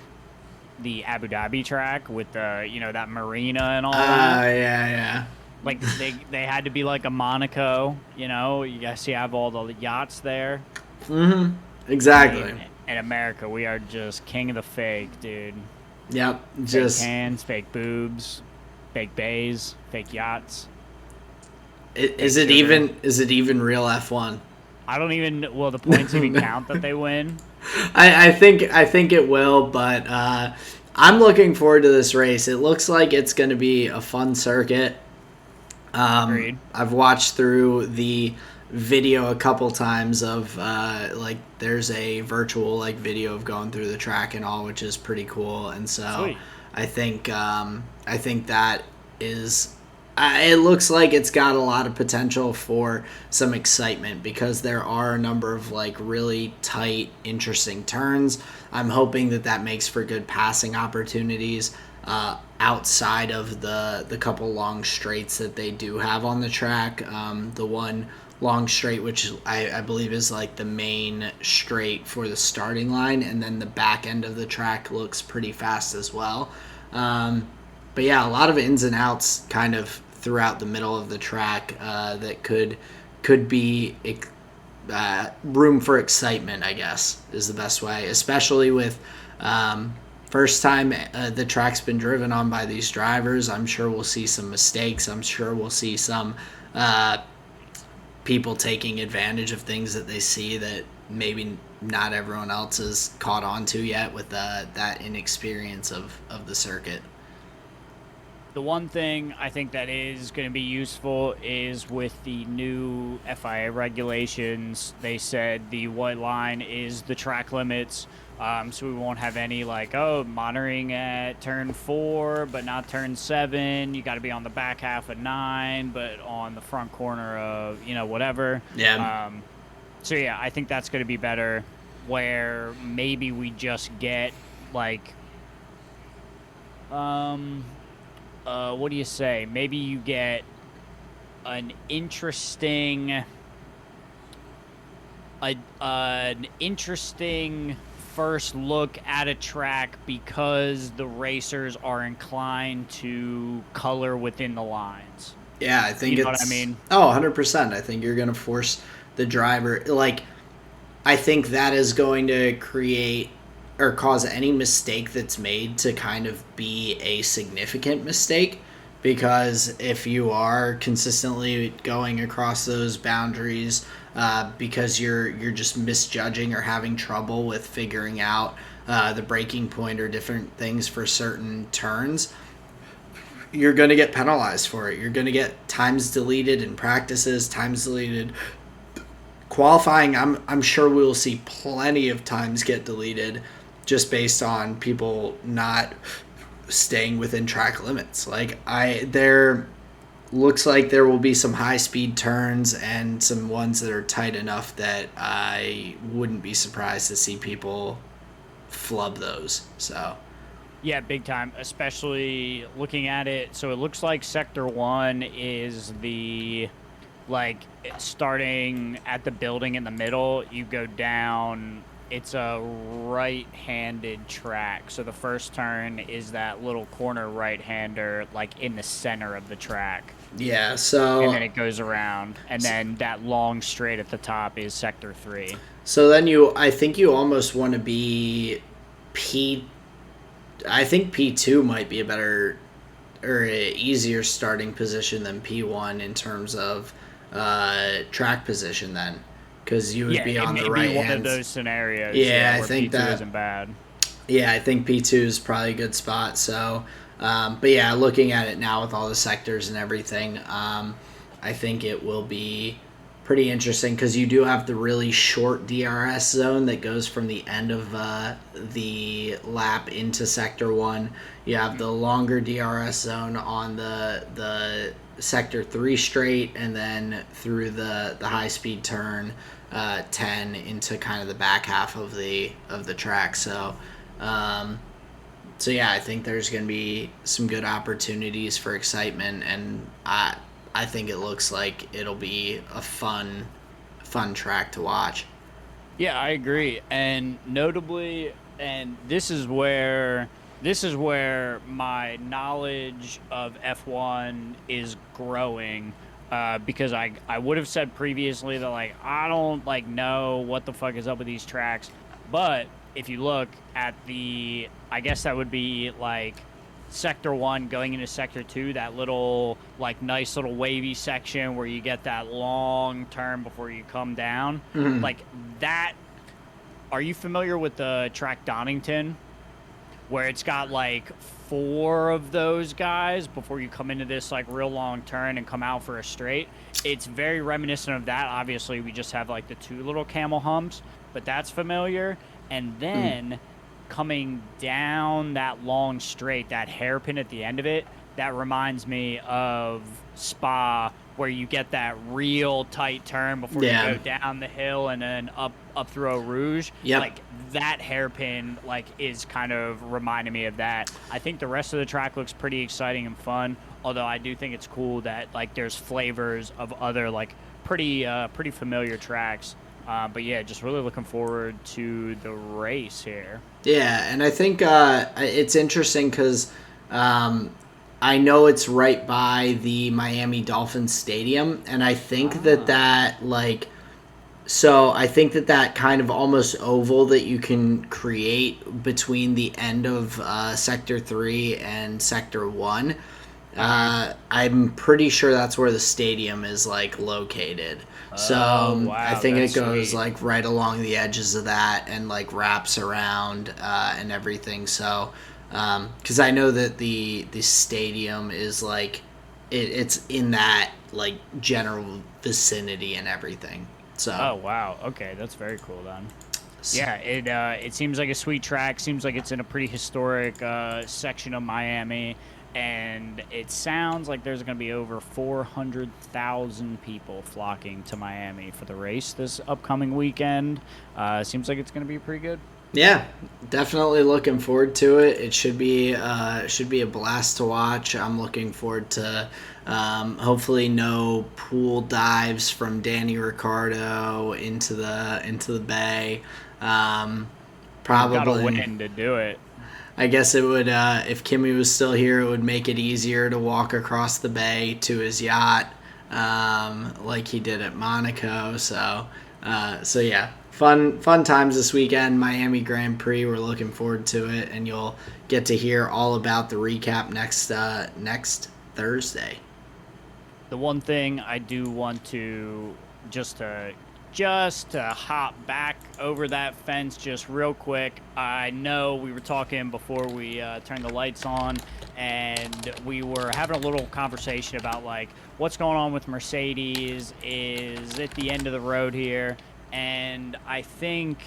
Abu Dhabi track with the that marina and all that. Yeah. Like they had to be like a Monaco, You guys see, I have all the yachts there. Mm-hmm. I Exactly. mean, in America, we are just king of the fake, dude. Yep. Fake Just hands, fake boobs, fake bays, fake yachts, is fake it sugar. even real F1? I don't even. Will the points even count that they win? I think it will, but I'm looking forward to this race. It looks like it's going to be a fun circuit. Agreed. I've watched through the video a couple times of like there's a virtual like video of going through the track and all, which is pretty cool. And so Sweet. I think that is. It looks like it's got a lot of potential for some excitement because there are a number of like really tight, interesting turns. I'm hoping that that makes for good passing opportunities outside of the couple long straights that they do have on the track. The one long straight, which I believe is like the main straight for the starting line, and then the back end of the track looks pretty fast as well. But yeah, a lot of ins and outs kind of throughout the middle of the track that could be room for excitement, I guess, is the best way, especially with first time the track's been driven on by these drivers. I'm sure we'll see some mistakes. I'm sure we'll see some uh, people taking advantage of things that they see that maybe not everyone else has caught on to yet with that inexperience of the circuit. The one thing I think that is going to be useful is with the new FIA regulations. They said the white line is the track limits, so we won't have any like monitoring at turn 4, but not turn 7. You got to be on the back half of 9, but on the front corner of whatever. Yeah. Um, so yeah, I think that's going to be better. Where maybe we just get like um what do you say? Maybe you get an interesting an interesting first look at a track because the racers are inclined to color within the lines. Yeah, I think You know what I it's mean? 100%. I think you're going to force the driver, like, I think that is going to create or cause any mistake that's made to kind of be a significant mistake, because if you are consistently going across those boundaries because you're just misjudging or having trouble with figuring out the breaking point or different things for certain turns, you're going to get penalized for it. You're going to get times deleted in practices, times deleted qualifying. I'm sure we'll see plenty of times get deleted just based on people not staying within track limits. Like, there looks like there will be some high speed turns and some ones that are tight enough that I wouldn't be surprised to see people flub those. So Yeah, big time, especially looking at it. So it looks like Sector 1 is the, like, starting at the building in the middle, you go down. It's a right-handed track. So the first turn is that little corner right-hander, like, in the center of the track. yeah, And so then it goes around. And then that long straight at the top is Sector 3. then I think you almost want to be P. I think P2 might be a better or a easier starting position than P1 in terms of track position then, because you would Yeah, be it on the may right be one of hand. those scenarios, Yeah, I where think P2 that. isn't bad. Yeah, I think P2 is probably a good spot. So, but yeah, looking at it now with all the sectors and everything, I think it will be pretty interesting because you do have the really short DRS zone that goes from the end of the lap into Sector 1. You have the longer DRS zone on the Sector 3 straight, and then through the high speed turn 10 into kind of the back half of the track. Um, so yeah, I think there's going to be some good opportunities for excitement, and I think it looks like it'll be a fun track to watch. Yeah, I agree. And notably, and this is where my knowledge of F1 is growing, because I would have said previously that, like, I don't, like, know what the fuck is up with these tracks. But if you look at the, I guess that would be like Sector 1 going into Sector 2, that little, like, nice little wavy section where you get that long turn before you come down. Mm-hmm. Like that. Are you familiar with the track Donington, where it's got like four of those guys before you come into this, like, real long turn and come out for a straight? It's very reminiscent of that. Obviously, we just have like the two little camel humps, but that's familiar. And then coming down that long straight, that hairpin at the end of it, that reminds me of Spa, where you get that real tight turn before you Yeah. go down the hill and then up through Eau Rouge. Yep. Like, that hairpin, like, is kind of reminding me of that. I think the rest of the track looks pretty exciting and fun, although I do think it's cool that, like, there's flavors of other, like, pretty familiar tracks. But yeah, just really looking forward to the race here. Yeah, and I think it's interesting because I know it's right by the Miami Dolphins Stadium, and I think that like. So I think that kind of almost oval that you can create between the end of Sector 3 and Sector 1, I'm pretty sure that's where the stadium is, like, located. So Oh, I wow, think it that's goes, sweet. like, right along the edges of that and, like, wraps around and everything. So because I know that the stadium is, like, it's in that, like, general vicinity and everything. So Oh, wow. Okay, that's very cool then. Yeah, it seems like a sweet track. Seems like it's in a pretty historic section of Miami, and it sounds like there's going to be over 400,000 people flocking to Miami for the race this upcoming weekend. Seems like it's going to be pretty good. Yeah, definitely looking forward to it. It should be a blast to watch. I'm looking forward to hopefully no pool dives from Danny Ricciardo into the bay. Um, He's got to Probably. win to do it. I guess it would, if Kimmy was still here, it would make it easier to walk across the bay to his yacht, like he did at Monaco. So yeah, fun times this weekend. Miami Grand Prix. We're looking forward to it, and you'll get to hear all about the recap next Thursday. The one thing I do want to just to just to hop back over that fence just real quick. I know we were talking before we turned the lights on, and we were having a little conversation about like what's going on with Mercedes. Is it the end of the road here? And I think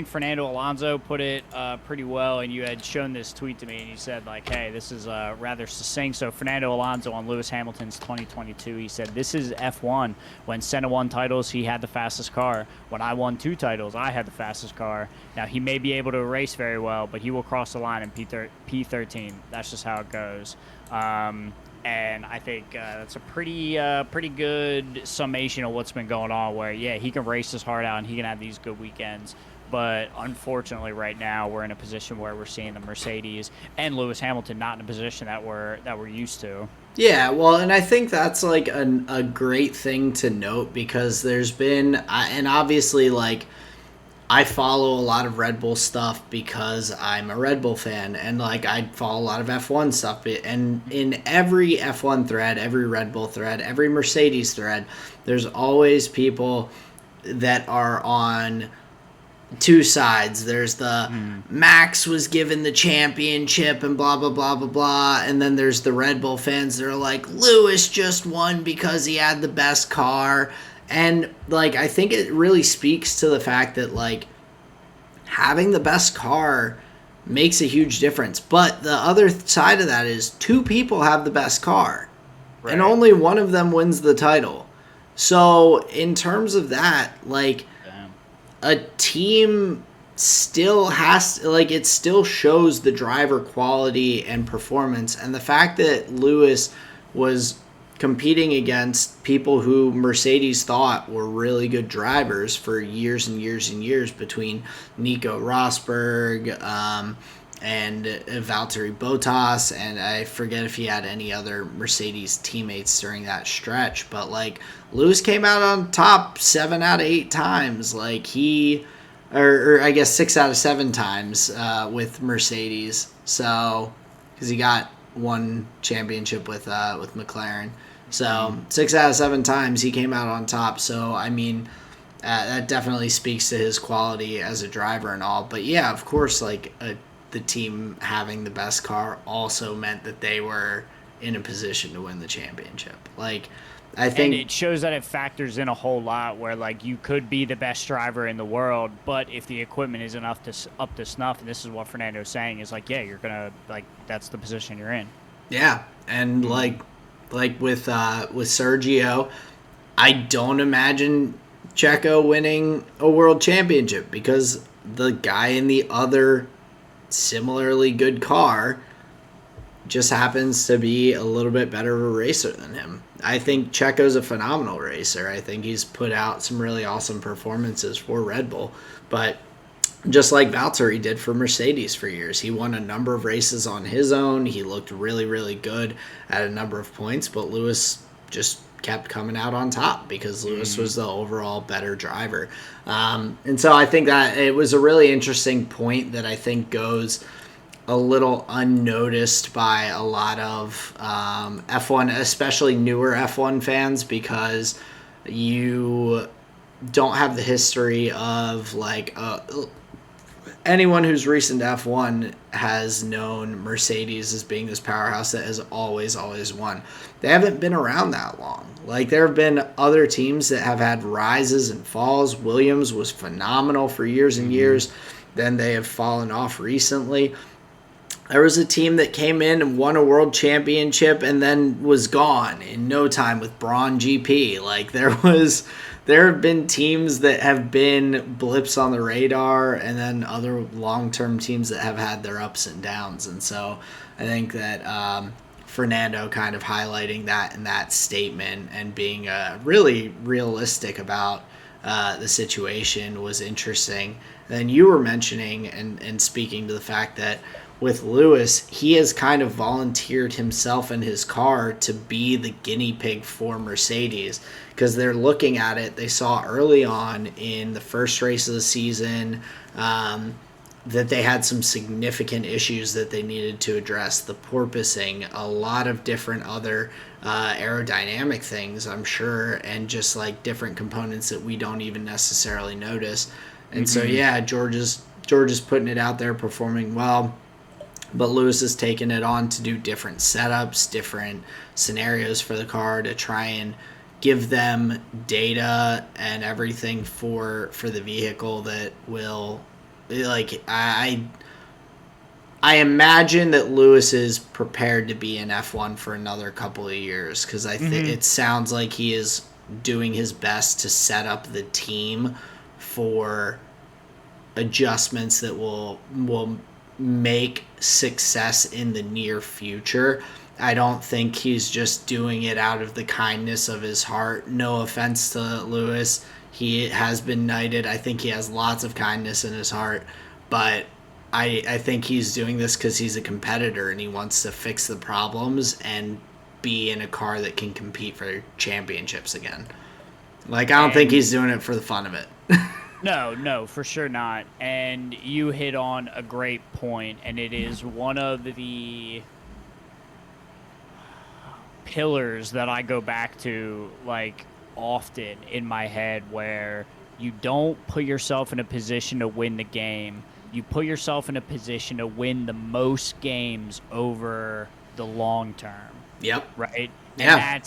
Fernando Alonso put it pretty well, and you had shown this tweet to me, and you said like, "Hey, this is rather succinct." So Fernando Alonso on Lewis Hamilton's 2022, he said, "This is F1. When Senna won titles, he had the fastest car. When I won 2 titles, I had the fastest car. Now he may be able to race very well, but he will cross the line in P13. That's just how it goes." And I think that's a pretty good summation of what's been going on. Where yeah, he can race his heart out and he can have these good weekends. But unfortunately, right now we're in a position where we're seeing the Mercedes and Lewis Hamilton not in a position that we're used to. Yeah, well, and I think that's like a great thing to note because there's been, and obviously, like, I follow a lot of Red Bull stuff because I'm a Red Bull fan, and like I follow a lot of F1 stuff. And in every F1 thread, every Red Bull thread, every Mercedes thread, there's always people that are on two sides. There's the Max was given the championship and blah blah blah blah blah, and then there's the Red Bull fans that are like Lewis just won because he had the best car. And like I think it really speaks to the fact that like having the best car makes a huge difference. But the other side of that is two people have the best car, Right. and only one of them wins the title. So in terms of that, like Damn. a team still has like it still shows the driver quality and performance, and the fact that Lewis was competing against people who Mercedes thought were really good drivers for years and years and years between Nico Rosberg and Valtteri Bottas, and I forget if he had any other Mercedes teammates during that stretch, but like Lewis came out on top 7 out of 8 times, like or I guess 6 out of 7 times with Mercedes, so because he got one championship with McLaren. So 6 out of 7 times he came out on top. So I mean, that definitely speaks to his quality as a driver and all. But yeah, of course, like the team having the best car also meant that they were in a position to win the championship. Like I think And it shows that it factors in a whole lot where like you could be the best driver in the world, but if the equipment isn't up to snuff, and this is what Fernando's saying, is like, yeah, you're gonna like that's the position you're in. yeah, and like with Sergio, I don't imagine Checo winning a world championship because the guy in the other similarly good car just happens to be a little bit better of a racer than him. I think Checo's a phenomenal racer. I think he's put out some really awesome performances for Red Bull, but just like Valtteri did for Mercedes for years. He won a number of races on his own. He looked really, really good at a number of points, but Lewis just kept coming out on top because Lewis was the overall better driver. And so I think that it was a really interesting point that I think goes a little unnoticed by a lot of F1, especially newer F1 fans, because you don't have the history of like anyone who's recent to F1 has known Mercedes as being this powerhouse that has always won. They haven't been around that long. Like there have been other teams that have had rises and falls. Williams was phenomenal for years and years. Then they have fallen off recently. There was a team that came in and won a world championship and then was gone in no time with Braun GP. Like there have been teams that have been blips on the radar, and then other long-term teams that have had their ups and downs. And so I think that Fernando kind of highlighting that in that statement and being really realistic about the situation was interesting. And then you were mentioning and speaking to the fact that with Lewis, he has kind of volunteered himself and his car to be the guinea pig for Mercedes, because they're looking at it. They saw early on in the first race of the season that they had some significant issues that they needed to address. The porpoising, a lot of different other aerodynamic things, I'm sure, and just like different components that we don't even necessarily notice. And so, yeah, George is putting it out there, performing well. But Lewis has taken it on to do different setups, different scenarios for the car to try and give them data and everything for the vehicle that will, like, I imagine that Lewis is prepared to be in F1 for another couple of years, because I think it sounds like he is doing his best to set up the team for adjustments that will make success in the near future. I don't think he's just doing it out of the kindness of his heart. No offense to Lewis. He has been knighted. I think he has lots of kindness in his heart. But I think he's doing this because he's a competitor and he wants to fix the problems and be in a car that can compete for championships again. Like, I don't think he's doing it for the fun of it. No, for sure not. And you hit on a great point, and it is one of the pillars that I go back to, like, often in my head, where you don't put yourself in a position to win the game. You put yourself in a position to win the most games over the long term. Yep. Right? Yeah.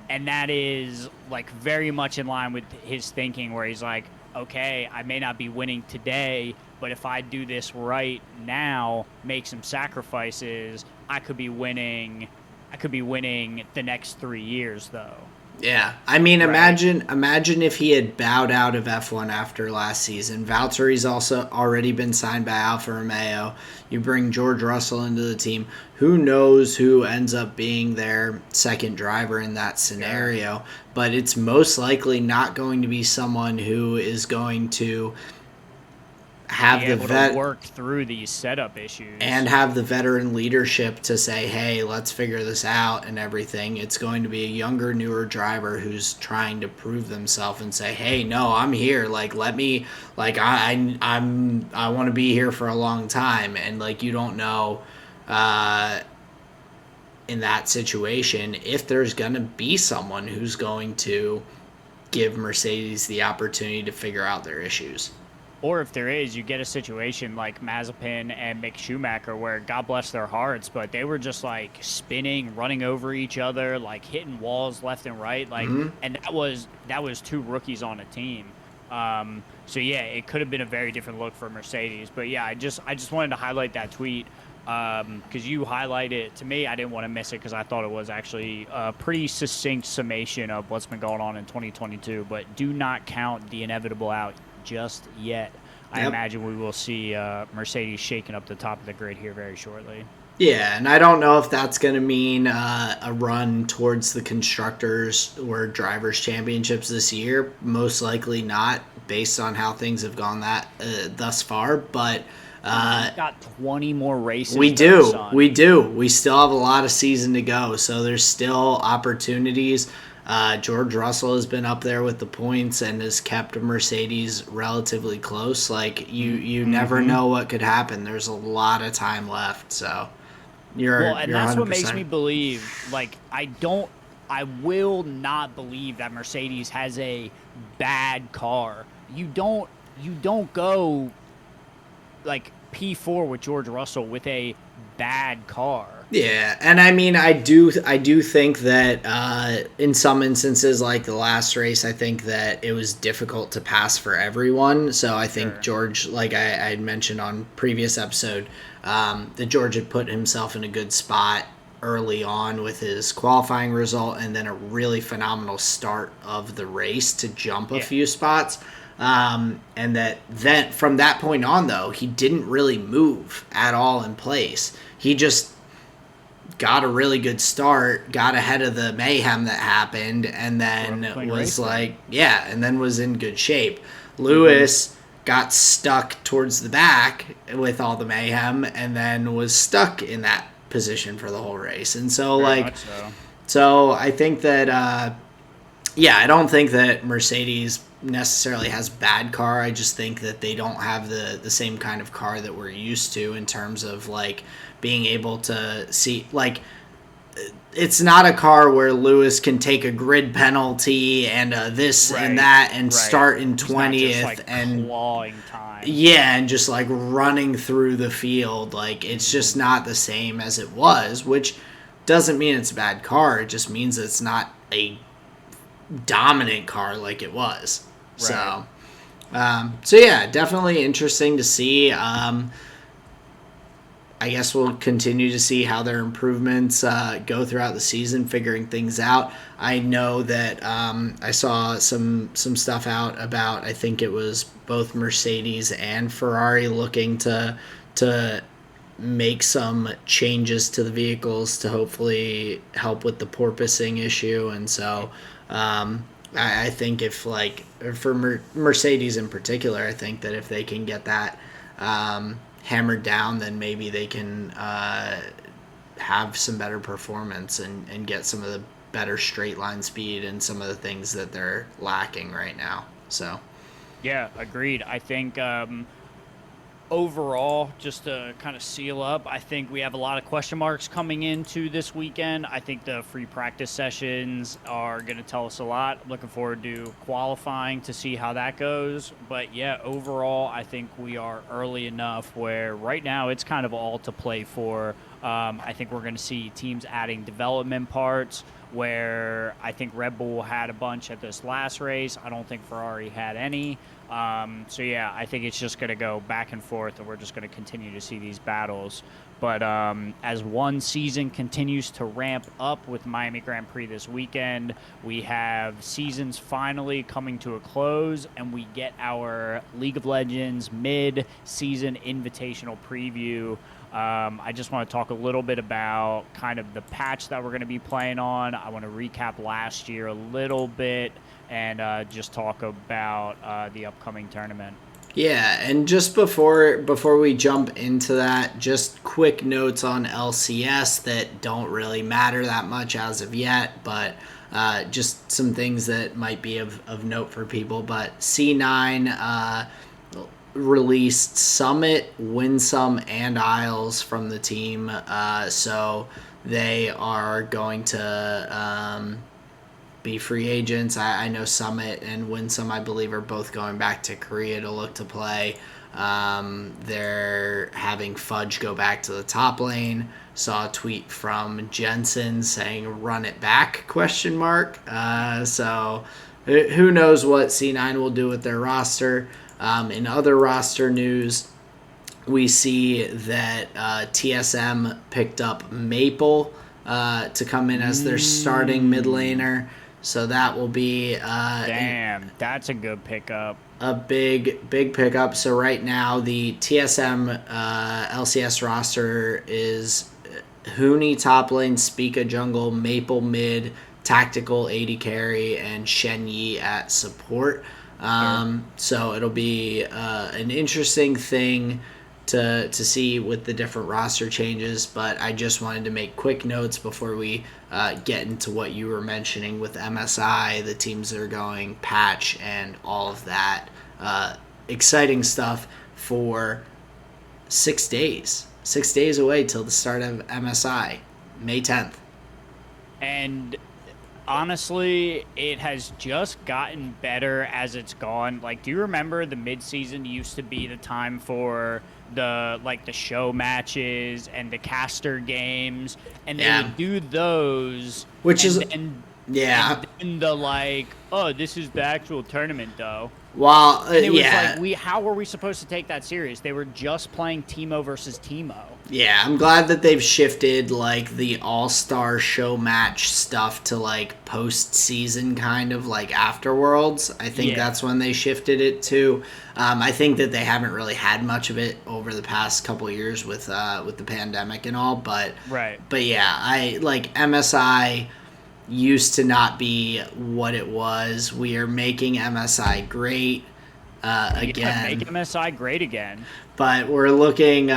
And that is, like, very much in line with his thinking, where he's like, okay, I may not be winning today, but if I do this right now, make some sacrifices, I could be winning the next 3 years, though. Yeah. I mean, Right. imagine if he had bowed out of F1 after last season. Valtteri's also already been signed by Alfa Romeo. You bring George Russell into the team. Who knows who ends up being their second driver in that scenario? But it's most likely not going to be someone who is going to have Be the able to work through these setup issues. and have the veteran leadership to say, hey, let's figure this out and everything. It's going to be a younger, newer driver who's trying to prove themselves and say, hey, no, I'm here. Like, let me, like, I want to be here for a long time. And, like, you don't know in that situation if there's going to be someone who's going to give Mercedes the opportunity to figure out their issues. Or if there is, you get a situation like Mazepin and Mick Schumacher, where, God bless their hearts, but they were just like spinning, running over each other, like hitting walls left and right, like, and that was two rookies on a team. So yeah, it could have been a very different look for Mercedes. But yeah, I just wanted to highlight that tweet because you highlighted it to me. I didn't want to miss it because I thought it was actually a pretty succinct summation of what's been going on in 2022. But do not count the inevitable out just yet. I imagine we will see Mercedes shaking up the top of the grid here very shortly. Yeah, and I don't know if that's going to mean a run towards the Constructors or Drivers' Championships this year. Most likely not, based on how things have gone thus far. But we've got 20 more races. We do. We still have a lot of season to go, so there's still opportunities. George Russell has been up there with the points and has kept Mercedes relatively close. Like, you never know what could happen. There's a lot of time left, so you're and that's 100%. What makes me believe, like, I will not believe that Mercedes has a bad car. You don't go like P4 with George Russell with a bad car. Yeah, and I mean, I do think that in some instances, like the last race, I think that it was difficult to pass for everyone. So I think George, like I had mentioned on previous episode, that George had put himself in a good spot early on with his qualifying result and then a really phenomenal start of the race to jump a few spots. And that then from that point on, though, he didn't really move at all in place. He just got a really good start, got ahead of the mayhem that happened, and then was and then was in good shape. Lewis got stuck towards the back with all the mayhem and then was stuck in that position for the whole race. And so, so I think that, I don't think that Mercedes necessarily has bad car. I just think that they don't have the same kind of car that we're used to in terms of like being able to see, like, it's not a car where Lewis can take a grid penalty and this and that and start in 20th and clawing time. Yeah, and just like running through the field. Like, it's just not the same as it was, which doesn't mean it's a bad car. It just means it's not a dominant car like it was. So yeah, definitely interesting to see. I guess we'll continue to see how their improvements go throughout the season, figuring things out. I know that I saw some stuff out about, I think it was both Mercedes and Ferrari looking to make some changes to the vehicles to hopefully help with the porpoising issue. And so I think if, like, for Mercedes in particular, I think that if they can get that hammered down, then maybe they can have some better performance and get some of the better straight line speed and some of the things that they're lacking right now. So yeah, agreed. I think overall, just to kind of seal up, I think we have a lot of question marks coming into this weekend. I think the free practice sessions are going to tell us a lot. Looking forward to qualifying to see how that goes. But yeah, overall, I think we are early enough where right now it's kind of all to play for. I think we're going to see teams adding development parts, where I think Red Bull had a bunch at this last race. I don't think Ferrari had any. So yeah, I think it's just going to go back and forth, and we're just going to continue to see these battles. But as one season continues to ramp up with Miami Grand Prix this weekend, we have seasons finally coming to a close, and we get our League of Legends mid-season invitational preview. I just want to talk a little bit about kind of the patch that we're going to be playing on. I want to recap last year a little bit and just talk about the upcoming tournament. Yeah, and just before we jump into that, just quick notes on LCS that don't really matter that much as of yet, but just some things that might be of note for people. But C9 released Summit, Winsome, and Isles from the team, so they are going to be free agents. I know Summit and Winsome, I believe, are both going back to Korea to look to play. They're having Fudge go back to the top lane. Saw a tweet from Jensen saying "run it back?" ? So who knows what C9 will do with their roster. In other roster news, we see that TSM picked up Maple to come in as their starting mid laner. So that will be damn, that's a good pickup. A big pickup. So right now the TSM LCS roster is Huni top lane, Spica jungle, Maple mid, Tactical 80 carry, and Shen Yi at support. So it'll be an interesting thing to see with the different roster changes, but I just wanted to make quick notes before we get into what you were mentioning with MSI, the teams that are going, patch, and all of that. Exciting stuff for 6 days. 6 days away till the start of MSI, May 10th. And honestly, it has just gotten better as it's gone. Like, do you remember the mid-season used to be the time for the show matches and the caster games, and they would do those, which is Yeah. And then the like, oh, this is the actual tournament though. Well, And it was yeah. like, how were we supposed to take that serious? They were just playing Teemo versus Teemo. Yeah, I'm glad that they've shifted like the all-star show match stuff to like post-season kind of like afterworlds. I think that's when they shifted it to. I think that they haven't really had much of it over the past couple of years with the pandemic and all, but yeah, I like MSI used to not be what it was. We are making MSI great again. Make MSI great again. But we're looking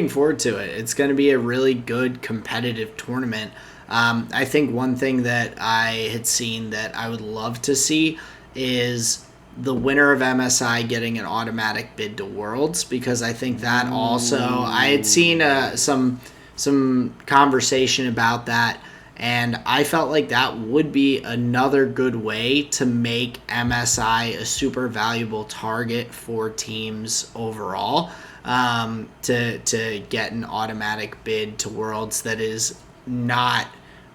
forward to it. It's going to be a really good competitive tournament. I think one thing that I had seen that I would love to see is the winner of MSI getting an automatic bid to Worlds, because I think that also I had seen some conversation about that, and I felt like that would be another good way to make MSI a super valuable target for teams overall, to get an automatic bid to Worlds that is not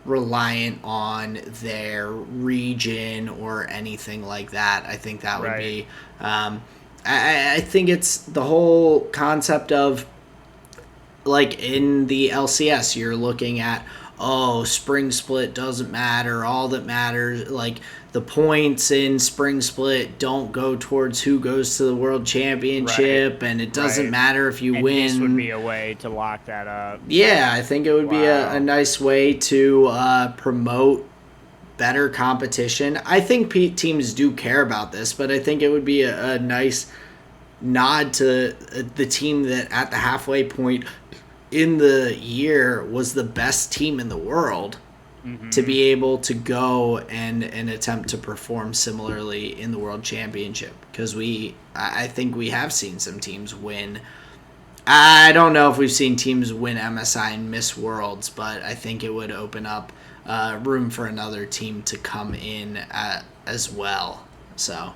reliant on their region or anything like that. I think that would be I think it's the whole concept of, like in the LCS, you're looking at, oh, spring split doesn't matter. All that matters, like the points in spring split don't go towards who goes to the world championship, and it doesn't matter if you win. This would be a way to lock that up. Yeah, I think it would be a nice way to promote better competition. I think teams do care about this, but I think it would be a nice nod to the team that at the halfway point in the year was the best team in the world, to be able to go and attempt to perform similarly in the world championship, because I think we have seen some teams win. I don't know if we've seen teams win MSI and miss Worlds, but I think it would open up room for another team to come in as well. So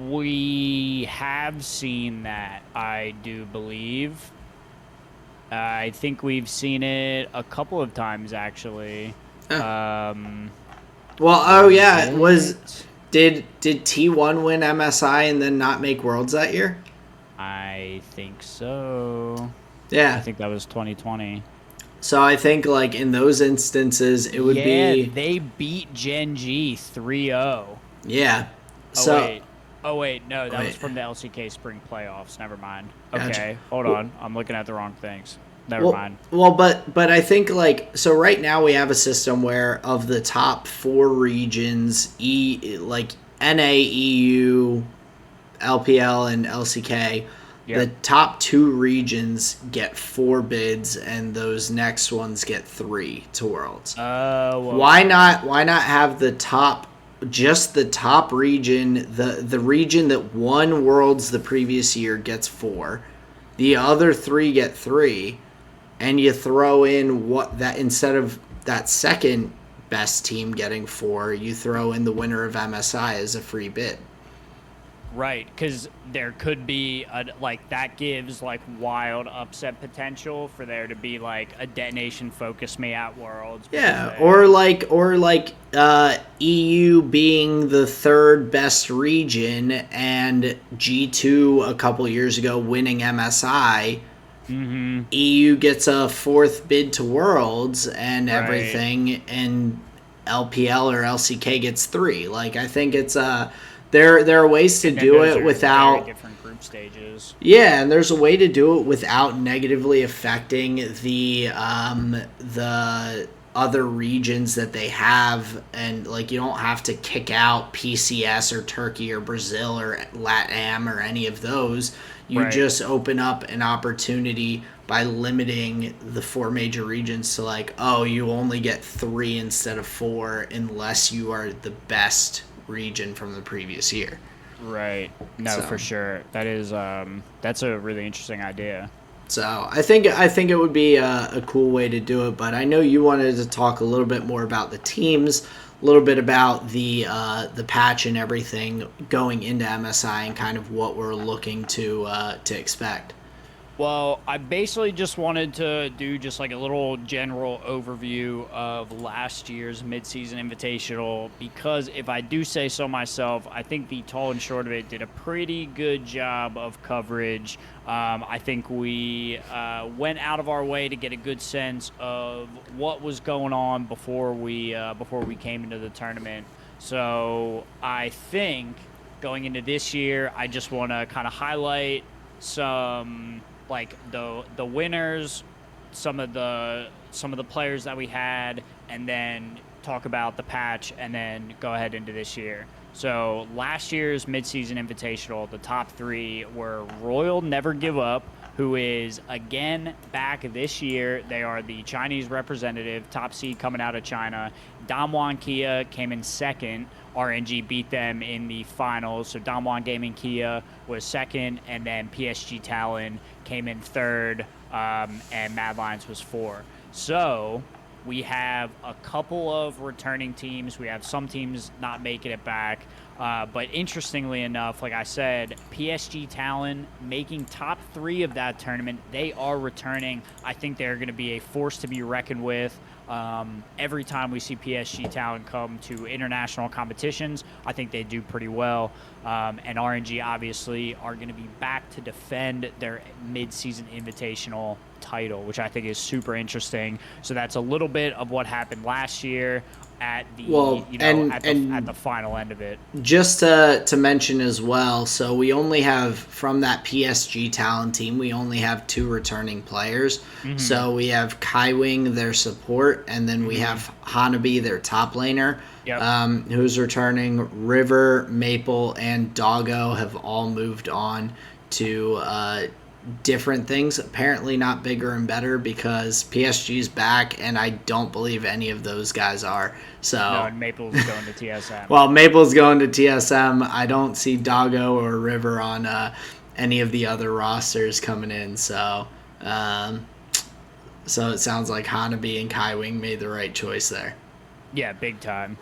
we have seen that, I do believe. I think we've seen it a couple of times, actually. Well, oh yeah, did T1 win MSI and then not make Worlds that year? I think so. Yeah. I think that was 2020. So I think like in those instances it would be... they beat Gen G 3-0. Yeah. Oh wait, no, that was from the LCK Spring Playoffs. Never mind. Okay, Gotcha. Hold on. I'm looking at the wrong things. Never mind. Well, but I think like, so right now we have a system where of the top 4 regions, like NA, EU, LPL, and LCK, the top 2 regions get 4 bids, and those next ones get 3 to Worlds. Why not have the top region, the region that won Worlds the previous year gets 4, the other 3 get 3, and you throw in instead of that second best team getting 4, you throw in the winner of MSI as a free bid. Right, because there could be that gives like wild upset potential for there to be like a detonation focus me at Worlds. Yeah, or like EU being the 3rd best region and G2 a couple years ago winning MSI. EU gets a 4th bid to Worlds and everything, and LPL or LCK gets 3. Like, I think it's there are ways to do it without very different group stages. Yeah, and there's a way to do it without negatively affecting the other regions that they have, and like you don't have to kick out PCS or Turkey or Brazil or LATAM or any of those. You just open up an opportunity by limiting the 4 major regions to like, oh, you only get 3 instead of 4 unless you are the best region from the previous year. Right. No, for sure. That is that's a really interesting idea. So I think it would be a cool way to do it, but I know you wanted to talk a little bit more about the teams, a little bit about the patch and everything going into MSI and kind of what we're looking to expect. Well, I basically just wanted to do just like a little general overview of last year's midseason invitational because if I do say so myself, I think the tall and short of it did a pretty good job of coverage. I think we went out of our way to get a good sense of what was going on before we came into the tournament. So I think going into this year, I just want to kind of highlight some like the winners, some of the players that we had, and then talk about the patch, and then go ahead into this year. So last year's midseason invitational, the top three were Royal Never Give Up, who is again back this year. They are the Chinese representative, top seed coming out of China. Damwon Kia came in second. RNG beat them in the finals. So Damwon Gaming Kia was second, and then PSG Talon came in third, and Mad Lions was four. So we have a couple of returning teams. We have some teams not making it back. But interestingly enough, like I said, PSG Talon making top three of that tournament. They are returning. I think they're going to be a force to be reckoned with. Every time we see PSG Talon come to international competitions, I think they do pretty well. And RNG obviously are going to be back to defend their mid-season invitational title, which I think is super interesting. So that's a little bit of what happened last year at the at the final end of it. Just to mention as well, so we only have from that PSG talent team, we only have two returning players. Mm-hmm. So we have Kaiwing, their support, and then we have Hanabi, their top laner, who's returning. River, Maple, and Doggo have all moved on to different things, apparently not bigger and better because PSG's back, and I don't believe any of those guys are. So no, and Maple's going to TSM. Well, Maple's going to TSM. I don't see Doggo or River on any of the other rosters coming in. So so it sounds like Hanabi and Kaiwing made the right choice there. Yeah, big time.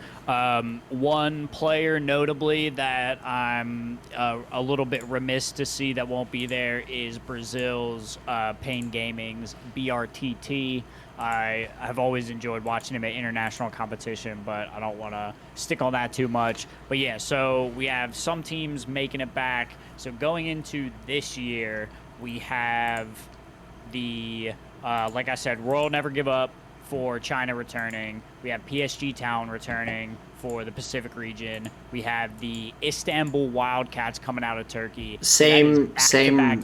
One player notably that I'm a little bit remiss to see that won't be there is Brazil's Pain Gaming's BRTT. I have always enjoyed watching him at international competition, but I don't want to stick on that too much. But yeah, so we have some teams making it back. So going into this year, we have the, like I said, Royal Never Give Up for China returning. We have PSG Town returning for the Pacific region. We have the Istanbul Wildcats coming out of Turkey. Same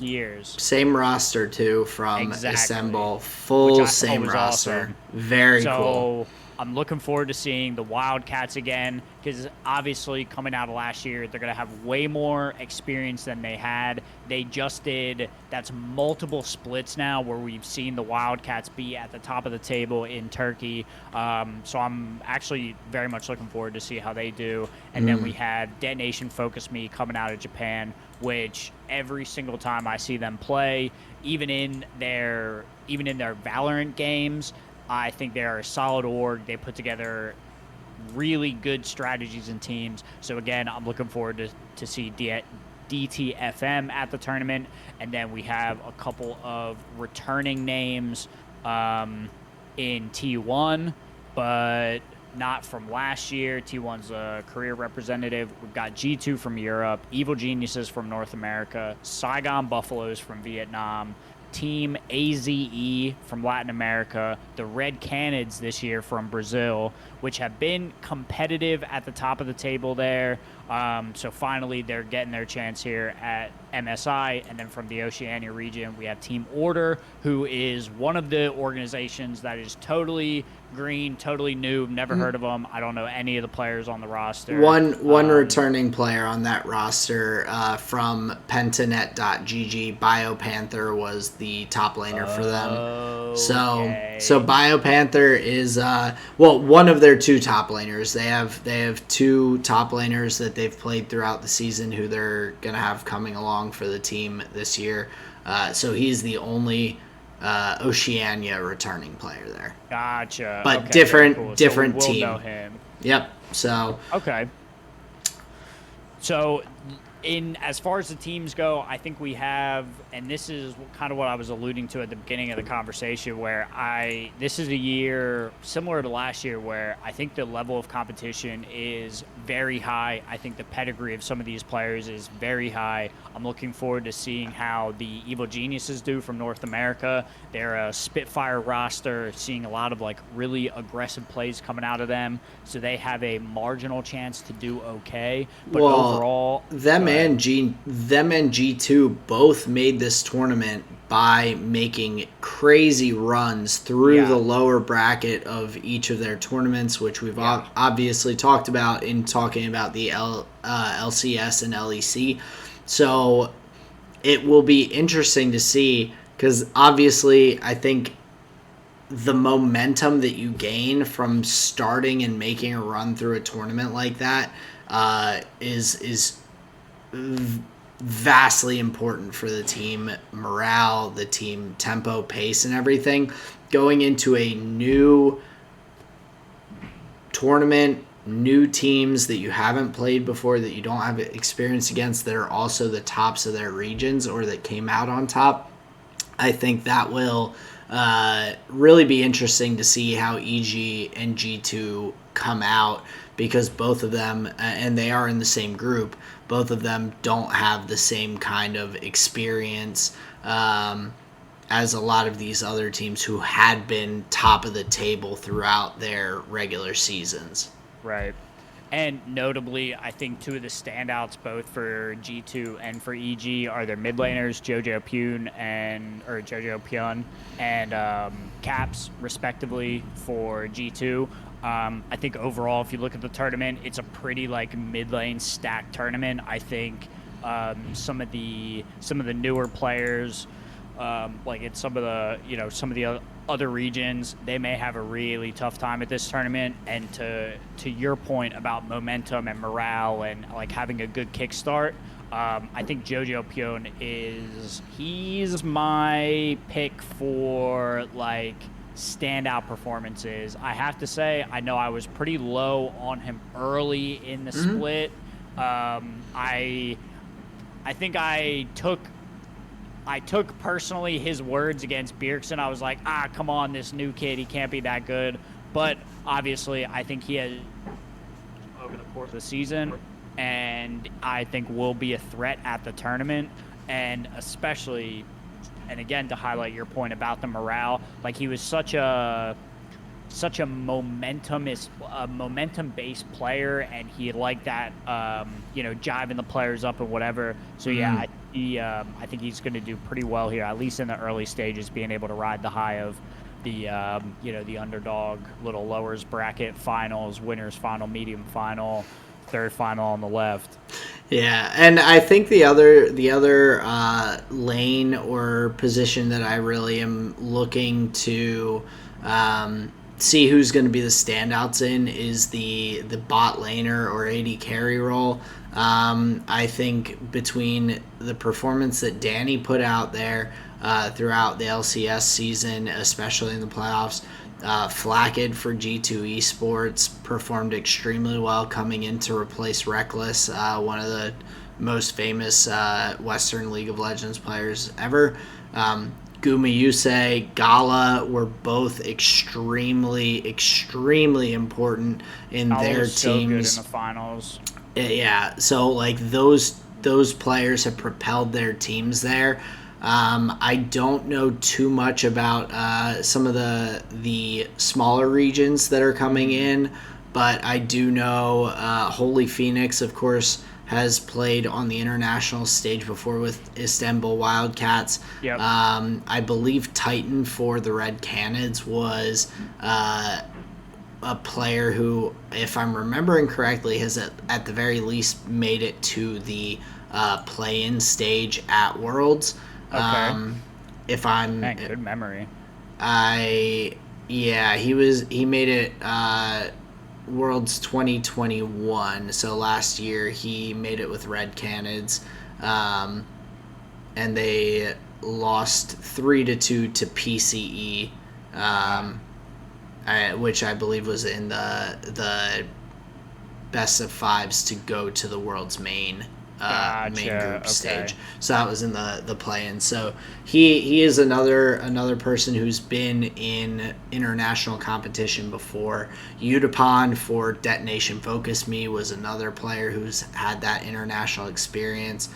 years. Same roster too from Istanbul. Same roster. Awesome. Very cool. I'm looking forward to seeing the Wildcats again because obviously coming out of last year, they're going to have way more experience than they had. They just did, that's multiple splits now where we've seen the Wildcats be at the top of the table in Turkey. So I'm actually very much looking forward to see how they do. And then we had Detonation Focus Me coming out of Japan, which every single time I see them play, even in their Valorant games, I think they are a solid org. They put together really good strategies and teams. So, again, I'm looking forward to see DTFM at the tournament. And then we have a couple of returning names in T1, but not from last year. T1's a career representative. We've got G2 from Europe, Evil Geniuses from North America, Saigon Buffaloes from Vietnam, Team AZE from Latin America, the Red Canids this year from Brazil, which have been competitive at the top of the table there. So finally, they're getting their chance here at MSI. And then from the Oceania region, we have Team Order, who is one of the organizations that is totally green, totally new. Never heard of them. I don't know any of the players on the roster. One returning player on that roster from Pentanet.gg, BioPanther was the top laner for them. So BioPanther is one of their two top laners. They have two top laners that they've played throughout the season who they're gonna have coming along for the team this year. So he's the only Oceania returning player there. Gotcha. But okay, different cool. different so we'll team. Know him. Yep. So okay. So in as far as the teams go, I think we have, and this is kind of what I was alluding to at the beginning of the conversation, where this is a year similar to last year where I think the level of competition is very high. I think the pedigree of some of these players is very high. I'm looking forward to seeing how the Evil Geniuses do from North America. They're a Spitfire roster, seeing a lot of like really aggressive plays coming out of them, so they have a marginal chance to do okay. But Well, overall, them and G2 both made this tournament by making crazy runs through the yeah, lower bracket of each of their tournaments, which we've yeah, obviously talked about in talking about the LCS and LEC. So it will be interesting to see, because obviously I think the momentum that you gain from starting and making a run through a tournament like that is vastly important for the team morale, the team tempo, pace, and everything. Going into a new tournament, new teams that you haven't played before, that you don't have experience against, that are also the tops of their regions or that came out on top. I think that will really be interesting to see how EG and G2 come out, because both of them, and they are in the same group, both of them don't have the same kind of experience as a lot of these other teams who had been top of the table throughout their regular seasons. right. And notably, I think two of the standouts both for G2 and for EG are their mid laners, Jojo Pyun and Caps, respectively, for G2. I think overall, if you look at the tournament, it's a pretty like mid lane stacked tournament. I think some of the newer players, like in some of the other regions, they may have a really tough time at this tournament. And to your point about momentum and morale and like having a good kickstart, I think Jojo Pyun he's my pick for like standout performances. I have to say, I know I was pretty low on him early in the split. I think I took personally his words against Bjergsen. I was like, come on, this new kid, he can't be that good. But obviously, I think he has over the course of the season, and I think will be a threat at the tournament. And especially, and again, to highlight your point about the morale, like he was such a momentum-based player, and he liked that, jiving the players up and whatever. So yeah, I think he's going to do pretty well here, at least in the early stages, being able to ride the high of the the underdog little lowers bracket finals, winners final, medium final, third final on the left. Yeah, and I think the other lane or position that I really am looking to see who's going to be the standouts in is the bot laner or AD carry role. I think between the performance that Danny put out there throughout the LCS season, especially in the playoffs, Flacked for G2 Esports performed extremely well coming in to replace Reckless, one of the most famous Western League of Legends players ever. Gumayuse, Gala were both extremely important in Gala their was so good in teams. the finals. Yeah, so like those players have propelled their teams there. I don't know too much about some of the smaller regions that are coming in, but I do know Holy Phoenix, of course, has played on the international stage before with Istanbul Wildcats. Yep. I believe Titan for the Red Canids was a player who, if I'm remembering correctly, has at the very least made it to the play-in stage at Worlds. Okay. If I'm Man, good memory. He made it Worlds 2021. So last year he made it with Red Canids, and they lost 3-2 to PCE, which I believe was in the best of fives to go to the World's main. main Gotcha. group Okay. stage. So that was in the play-in. So he is another person who's been in international competition before. Utapon for Detonation Focus Me was another player who's had that international experience.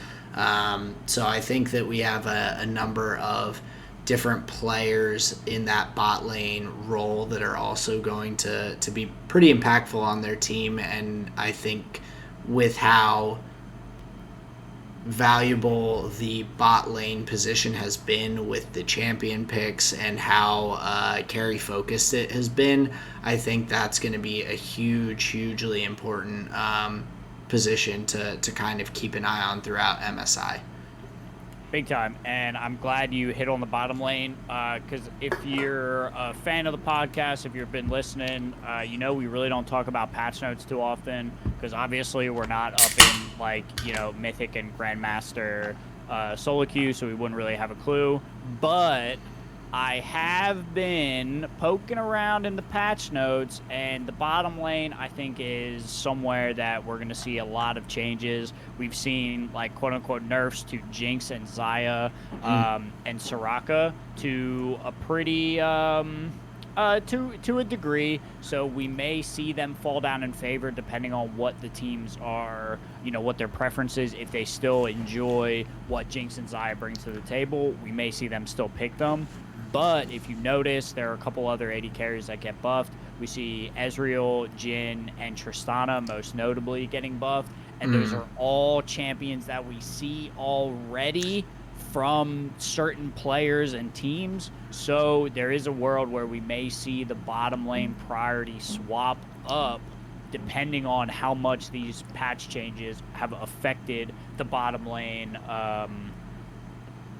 So I think that we have a number of different players in that bot lane role that are also going to be pretty impactful on their team. And I think with how valuable the bot lane position has been with the champion picks and how carry focused it has been, I think that's going to be a hugely important position to kind of keep an eye on throughout MSI. Big time. And I'm glad you hit on the bottom lane because if you're a fan of the podcast, if you've been listening, we really don't talk about patch notes too often because obviously we're not up in Mythic and Grandmaster solo queue, so we wouldn't really have a clue. But I have been poking around in the patch notes, and the bottom lane, I think, is somewhere that we're going to see a lot of changes. We've seen, quote-unquote, nerfs to Jinx and Xayah and Soraka to a pretty, to a degree. So we may see them fall down in favor depending on what the teams are, what their preference is. If they still enjoy what Jinx and Xayah bring to the table, we may see them still pick them. But if you notice, there are a couple other AD carries that get buffed. We see Ezreal, Jhin, and Tristana most notably getting buffed. And those are all champions that we see already from certain players and teams. So there is a world where we may see the bottom lane priority swap up depending on how much these patch changes have affected the bottom lane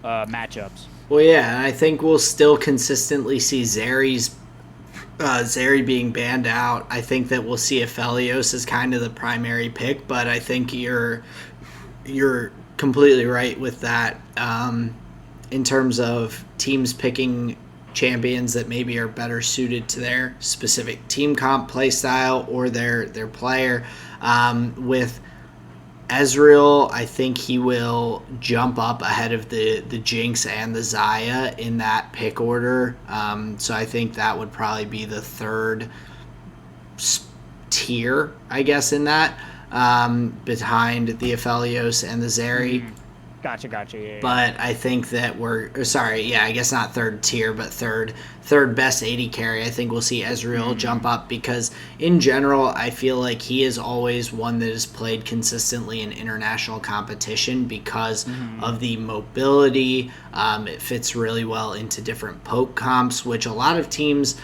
matchups. Well, yeah, and I think we'll still consistently see Zeri being banned out. I think that we'll see Aphelios as kind of the primary pick, but I think you're completely right with that in terms of teams picking champions that maybe are better suited to their specific team comp play style or their player. With Ezreal, I think he will jump up ahead of the Jinx and the Xayah in that pick order. So I think that would probably be the third tier, I guess, in that, behind the Aphelios and the Zeri. Gotcha. Yeah. But I think that I guess not third tier, but third best AD carry. I think we'll see Ezreal jump up because in general, I feel like he is always one that is played consistently in international competition because of the mobility. It fits really well into different poke comps, which a lot of teams,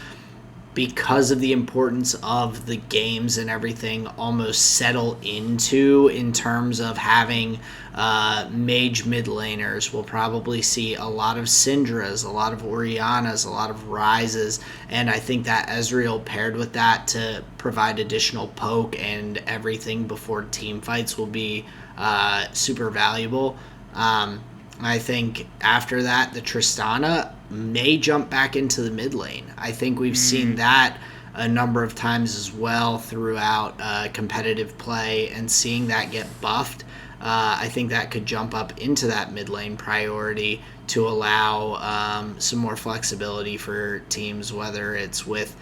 because of the importance of the games and everything, almost settle into in terms of having mage mid laners. We'll probably see a lot of Syndras, a lot of Oriannas, a lot of Rises, and I think that Ezreal paired with that to provide additional poke and everything before team fights will be super valuable. I think after that, the Tristana may jump back into the mid lane. I think we've seen that a number of times as well throughout competitive play, and seeing that get buffed, I think that could jump up into that mid lane priority to allow some more flexibility for teams, whether it's with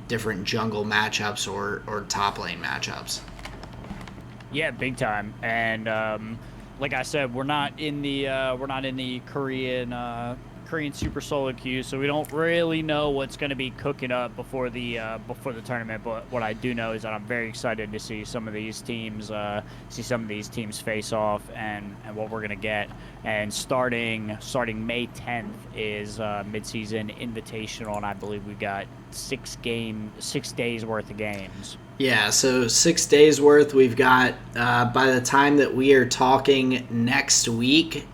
different jungle matchups or top lane matchups. Yeah, big time. And like I said, we're not in the Korean Super Solo queue, so we don't really know what's going to be cooking up before the tournament. But what I do know is that I'm very excited to see some of these teams face off and what we're going to get. And starting May 10th is midseason invitational, and I believe we've got 6 days worth of games. Yeah, so 6 days worth. We've got, by the time that we are talking next week,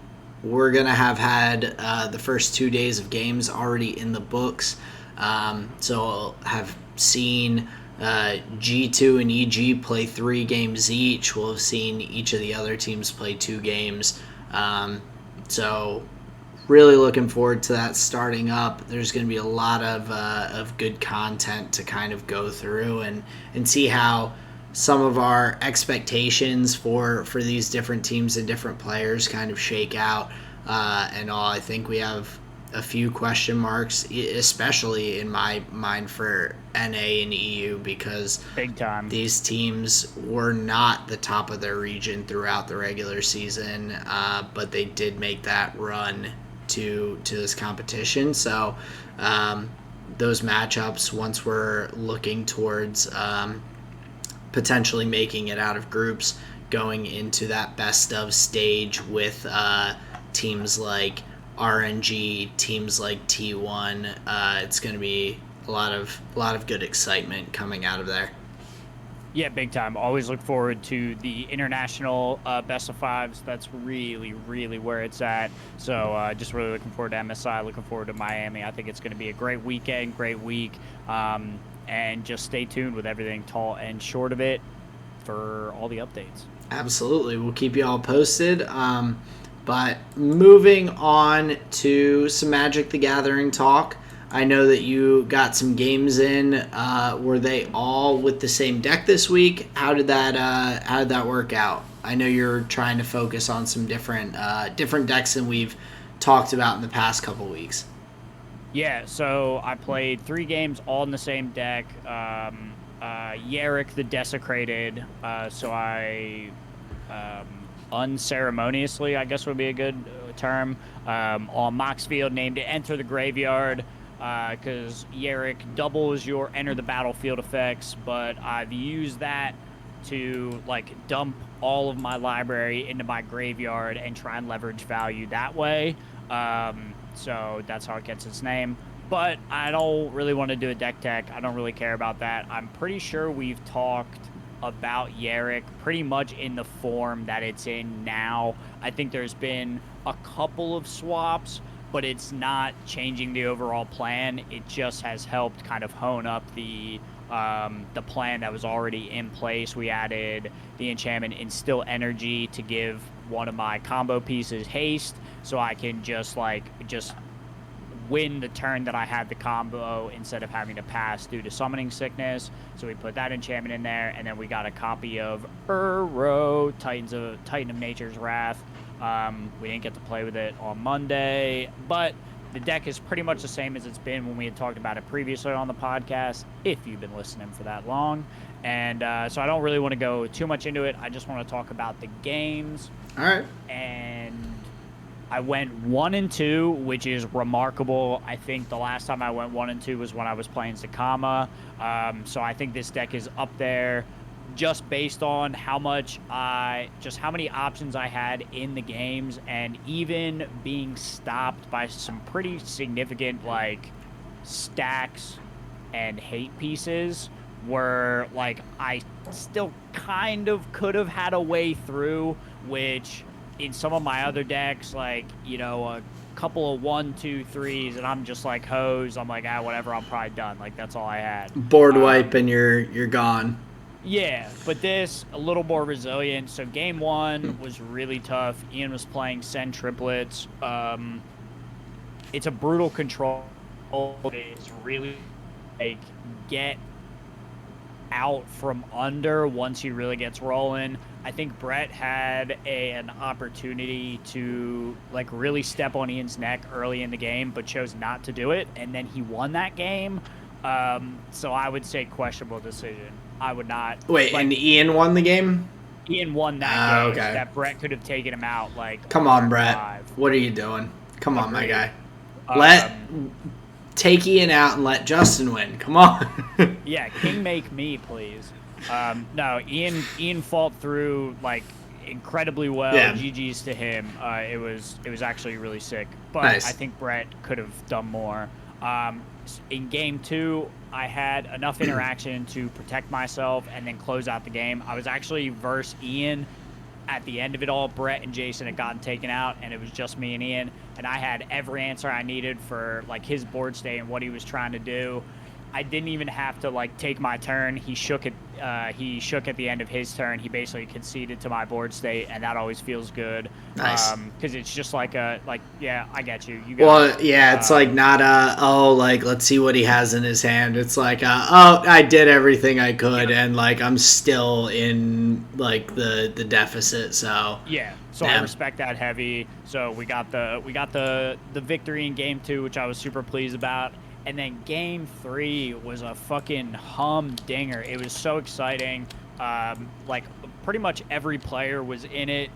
we're going to have had the first 2 days of games already in the books. So we'll have seen G2 and EG play 3 games each. We'll have seen each of the other teams play 2 games. So really looking forward to that starting up. There's going to be a lot of good content to kind of go through and see how some of our expectations for these different teams and different players kind of shake out and all. I think we have a few question marks, especially in my mind for NA and EU, because Big time. these teams were not the top of their region throughout the regular season, but they did make that run to this competition. So those matchups, once we're looking towards potentially making it out of groups, going into that best of stage with teams like RNG, teams like T1, it's going to be a lot of good excitement coming out of there. Yeah, big time. Always look forward to the international best of fives. That's really, really where it's at. So just really looking forward to MSI, looking forward to Miami. I think it's going to be a great weekend, great week. And just stay tuned with everything tall and short of it for all the updates. Absolutely. We'll keep you all posted. But moving on to some Magic the Gathering talk. I know that you got some games in. Were they all with the same deck this week? How did that work out? I know you're trying to focus on some different decks than we've talked about in the past couple weeks. Yeah, so I played 3 games all in the same deck. Yarok the Desecrated. So I unceremoniously, I guess would be a good term, on Moxfield named it Enter the Graveyard. Because Yarok doubles your enter the battlefield effects, but I've used that to like dump all of my library into my graveyard and try and leverage value that way. So that's how it gets its name. But I don't really want to do a deck tech. I don't really care about that. I'm pretty sure we've talked about Yarok pretty much in the form that it's in now. I think there's been a couple of swaps, but it's not changing the overall plan. It just has helped kind of hone up the plan that was already in place. We added the enchantment Instill Energy to give one of my combo pieces haste, so I can just win the turn that I had the combo instead of having to pass due to summoning sickness. So we put that enchantment in there, and then we got a copy of Uro, Titan of Nature's Wrath. We didn't get to play with it on Monday, but the deck is pretty much the same as it's been when we had talked about it previously on the podcast, if you've been listening for that long. And so I don't really want to go too much into it. I just want to talk about the games. All right. And I went 1-2, which is remarkable. I think the last time I went 1-2 was when I was playing Zakama. So I think this deck is up there, just based on how many options I had in the games, and even being stopped by some pretty significant stacks and hate pieces, where I still kind of could have had a way through, which in some of my other decks, a couple of 1, 2, 3s, and I'm just hose. I'm whatever, I'm probably done. That's all I had. Board wipe and you're gone. Yeah, but this, a little more resilient. So game 1 was really tough. Ian was playing Send Triplets. It's a brutal control. It's really get out from under once he really gets rolling. I think Brett had an opportunity to really step on Ian's neck early in the game, but chose not to do it, and then he won that game. So I would say questionable decision. I would not. Wait, and Ian won the game? Ian won that game. Okay. That Brett could have taken him out. Come on, Brett. 5. What are you doing? Come on, my guy. Take Ian out and let Justin win. Come on. Yeah, king make me, please. No, Ian fought through incredibly well. Yeah. GG's to him. It was actually really sick. But nice. I think Brett could have done more. In game 2, I had enough interaction to protect myself and then close out the game. I was actually versus Ian at the end of it all. Brett and Jason had gotten taken out, and it was just me and Ian. And I had every answer I needed for his board state and what he was trying to do. I didn't even have to like take my turn. He shook it. He shook at the end of his turn. He basically conceded to my board state, and that always feels good. Nice. Because it's just like yeah, I get you. You got Well, it. yeah, it's like not like let's see what he has in his hand. It's like oh, I did everything I could, and like I'm still in like the deficit. So Yeah, so I respect that heavy. So we got the victory in game 2, which I was super pleased about. And then game 3 was a fucking humdinger. It was so exciting. Like pretty much every player was in it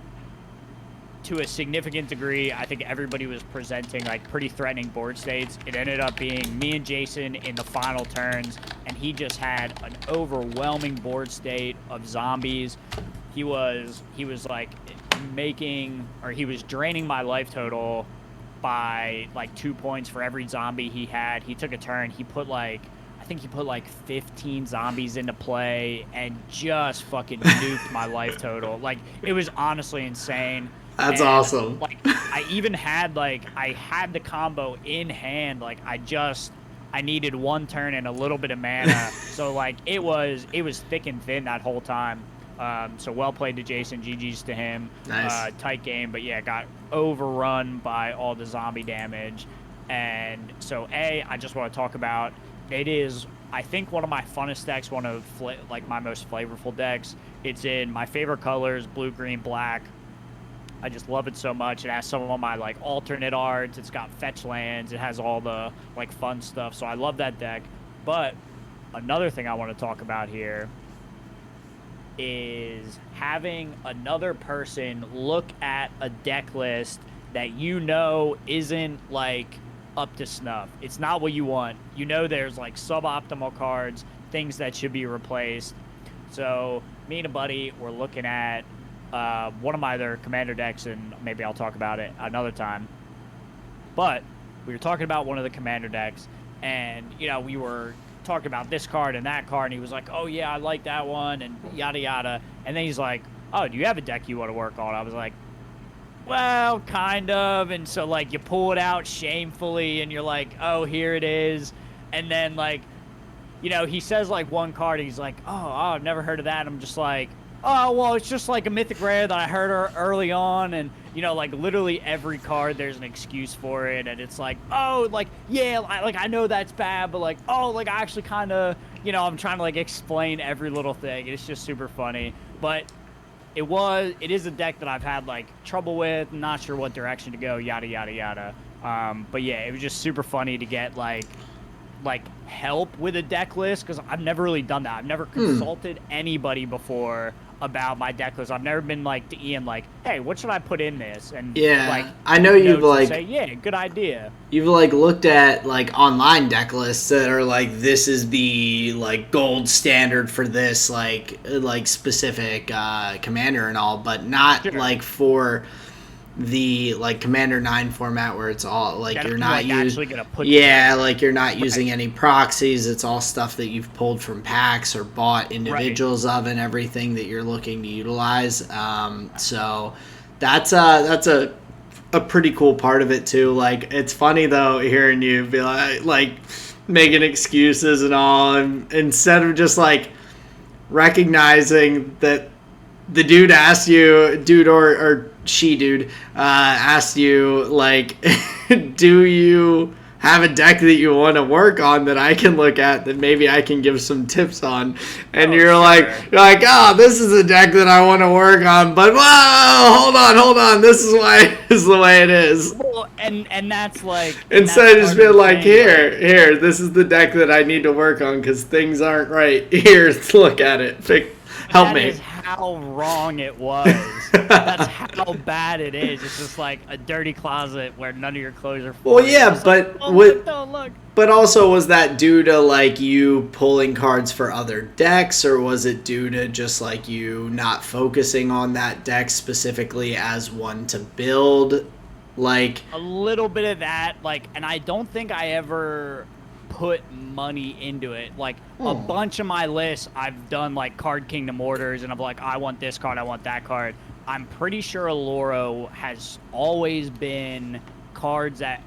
to a significant degree. I think everybody was presenting like pretty threatening board states. It ended up being me and Jason in the final turns, and he just had an overwhelming board state of zombies. He was like he was draining my life total by like 2 points for every zombie he had. He took a turn. I think he put like 15 zombies into play and just fucking nuked my life total. Like, it was honestly insane. That's And, awesome. Like, I even had I had the combo in hand. Like, I needed 1 turn and a little bit of mana. So like it was thick and thin that whole time. So well played to Jason. GG's to him. Nice. Tight game, but yeah, got overrun by all the zombie damage. And so I just want to talk about, it is, I think, one of my funnest decks, one of like my most flavorful decks. It's in my favorite colors, blue, green, black. I just love it so much. It has some of my like alternate arts. It's got fetch lands. It has all the like fun stuff. So I love that deck. But another thing I want to talk about here is having another person look at a deck list that you know isn't like up to snuff. It's not what you want. You know there's like suboptimal cards, things that should be replaced. So me and a buddy were looking at one of my other commander decks, and maybe I'll talk about it another time. But we were talking about one of the commander decks, and we were talking about this card and that card, and he was like, oh yeah, I like that one, and yada yada. And then he's like, oh, do you have a deck you want to work on? I was like, well, kind of. And so like you pull it out shamefully, and you're like, oh, here it is. And then like he says like one card, and he's like, oh, I've never heard of that. And I'm just like, oh, well, it's just like a mythic rare that I heard early on. And like literally every card there's an excuse for it, and it's like, oh, like, yeah, like I know that's bad, but like, oh, like I actually kind of I'm trying to like explain every little thing. It's just super funny. But it is a deck that I've had like trouble with, not sure what direction to go, yada yada yada. But yeah, it was just super funny to get like help with a deck list, because I've never really done that. I've never consulted anybody before about my deck list. I've never been like to Ian like, hey, what should I put in this? And yeah, like, I know you've like say, yeah, good idea. You've like looked at like online deck lists that are like, this is the like gold standard for this like specific commander and all, but not like for the like Commander 9 format where it's all like you're not actually gonna put like you're not using any proxies. It's all stuff that you've pulled from packs or bought individuals of, and everything that you're looking to utilize. So that's a pretty cool part of it too. Like, it's funny though hearing you be like making excuses and all, and instead of just like recognizing that the dude asked you, or she dude asked you like, do you have a deck that you want to work on that I can look at, that maybe I can give some tips on? And you're like, oh, this is a deck that I want to work on, but whoa, hold on, this is why it's the way it is. Well, and that's like, instead of just being like, here, this is the deck that I need to work on because things aren't right. Here, look at it. Help me. That is how wrong it was. That's how bad it is. It's just like a dirty closet where none of your clothes are full. Well, yeah, but like, oh, look. But also, was that due to like you pulling cards for other decks, or was it due to just like you not focusing on that deck specifically as one to build? Like a little bit of that, like, and I don't think I ever put money into it. Like a bunch of my lists, I've done like Card Kingdom orders, and I'm like, I want this card, I want that card. I'm pretty sure Aloro has always been cards that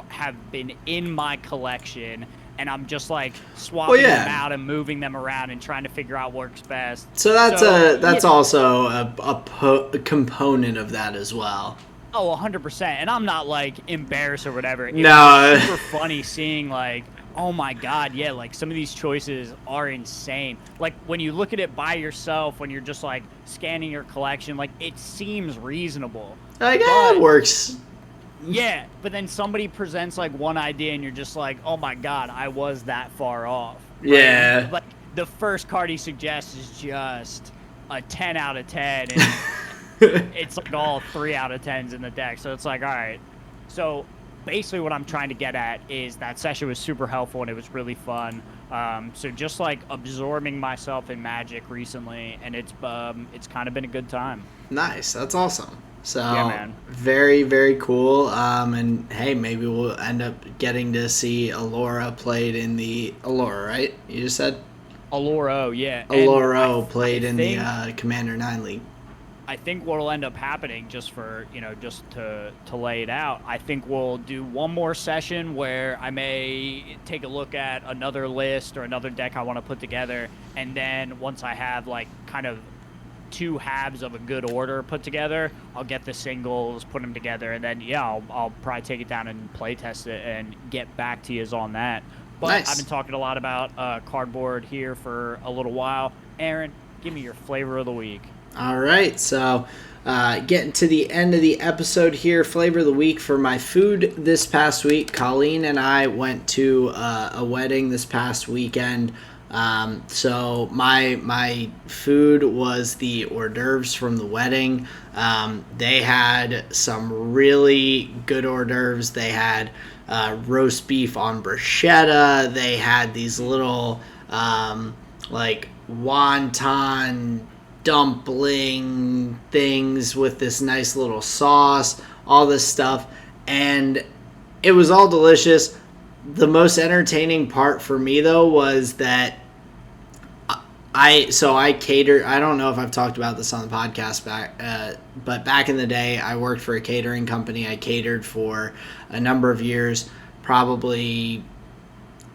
have been in my collection, and I'm just like swapping yeah. them out and moving them around and trying to figure out what works best. So that's also a component of that as well. Oh, 100%. And I'm not like embarrassed or whatever. No. It's super funny seeing like, oh my God, yeah, like some of these choices are insane. Like when you look at it by yourself, when you're just like scanning your collection, like it seems reasonable. Like, it works. Yeah, but then somebody presents like one idea and you're just like, oh my God, I was that far off. Right? Yeah. Like the first card he suggests is just a 10 out of 10. And it's like all 3 out of 10s in the deck. So it's like, all right. So basically what I'm trying to get at is that session was super helpful and it was really fun. So just like absorbing myself in Magic recently, and it's kind of been a good time. Nice. That's awesome. So yeah, man. Very, very cool. And hey, maybe we'll end up getting to see Allura played in the Allura, right? You just said? Allura, yeah. Allura played in the Commander 9 League. I think what'll end up happening, just for, just to lay it out, I think we'll do one more session where I may take a look at another list or another deck I want to put together, and then once I have like kind of 2 halves of a good order put together, I'll get the singles, put them together, and then I'll probably take it down and play test it and get back to you on that. But nice. I've been talking a lot about cardboard here for a little while. Aaron, give me your flavor of the week. All right, so getting to the end of the episode here, flavor of the week for my food this past week. Colleen and I went to a wedding this past weekend. So my food was the hors d'oeuvres from the wedding. They had some really good hors d'oeuvres. They had roast beef on bruschetta. They had these little like wonton dumpling things with this nice little sauce, all this stuff, and it was all delicious. The most entertaining part for me though was that I catered. I don't know if I've talked about this on the podcast but back in the day I worked for a catering company. I catered for a number of years, probably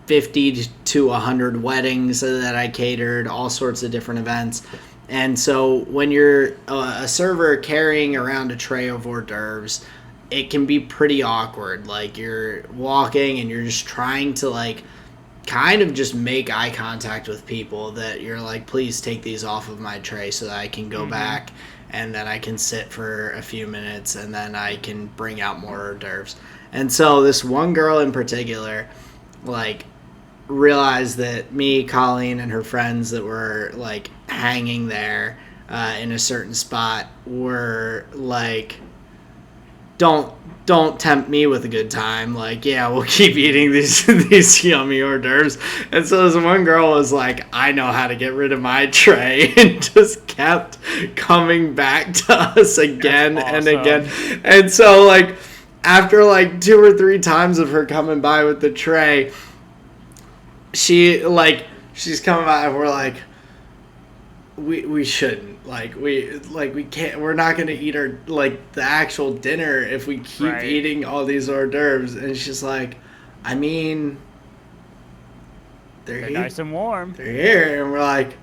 50 to 100 weddings that I catered, all sorts of different events. And so when you're a server carrying around a tray of hors d'oeuvres, it can be pretty awkward. Like you're walking and you're just trying to like kind of just make eye contact with people that you're like, please take these off of my tray so that I can go back and then I can sit for a few minutes and then I can bring out more hors d'oeuvres. And so this one girl in particular, like, realized that me, Colleen, and her friends that were like hanging there in a certain spot were like, don't tempt me with a good time. Like, yeah, we'll keep eating these yummy hors d'oeuvres. And so this one girl was like, I know how to get rid of my tray, and just kept coming back to us again and again. And so like after like 2 or 3 times of her coming by with the tray, she's coming by and we're like, we shouldn't, we can't, we're not going to eat our, like, the actual dinner if we keep eating all these hors d'oeuvres. And she's like, I mean, they're nice and warm. They're here. And we're like,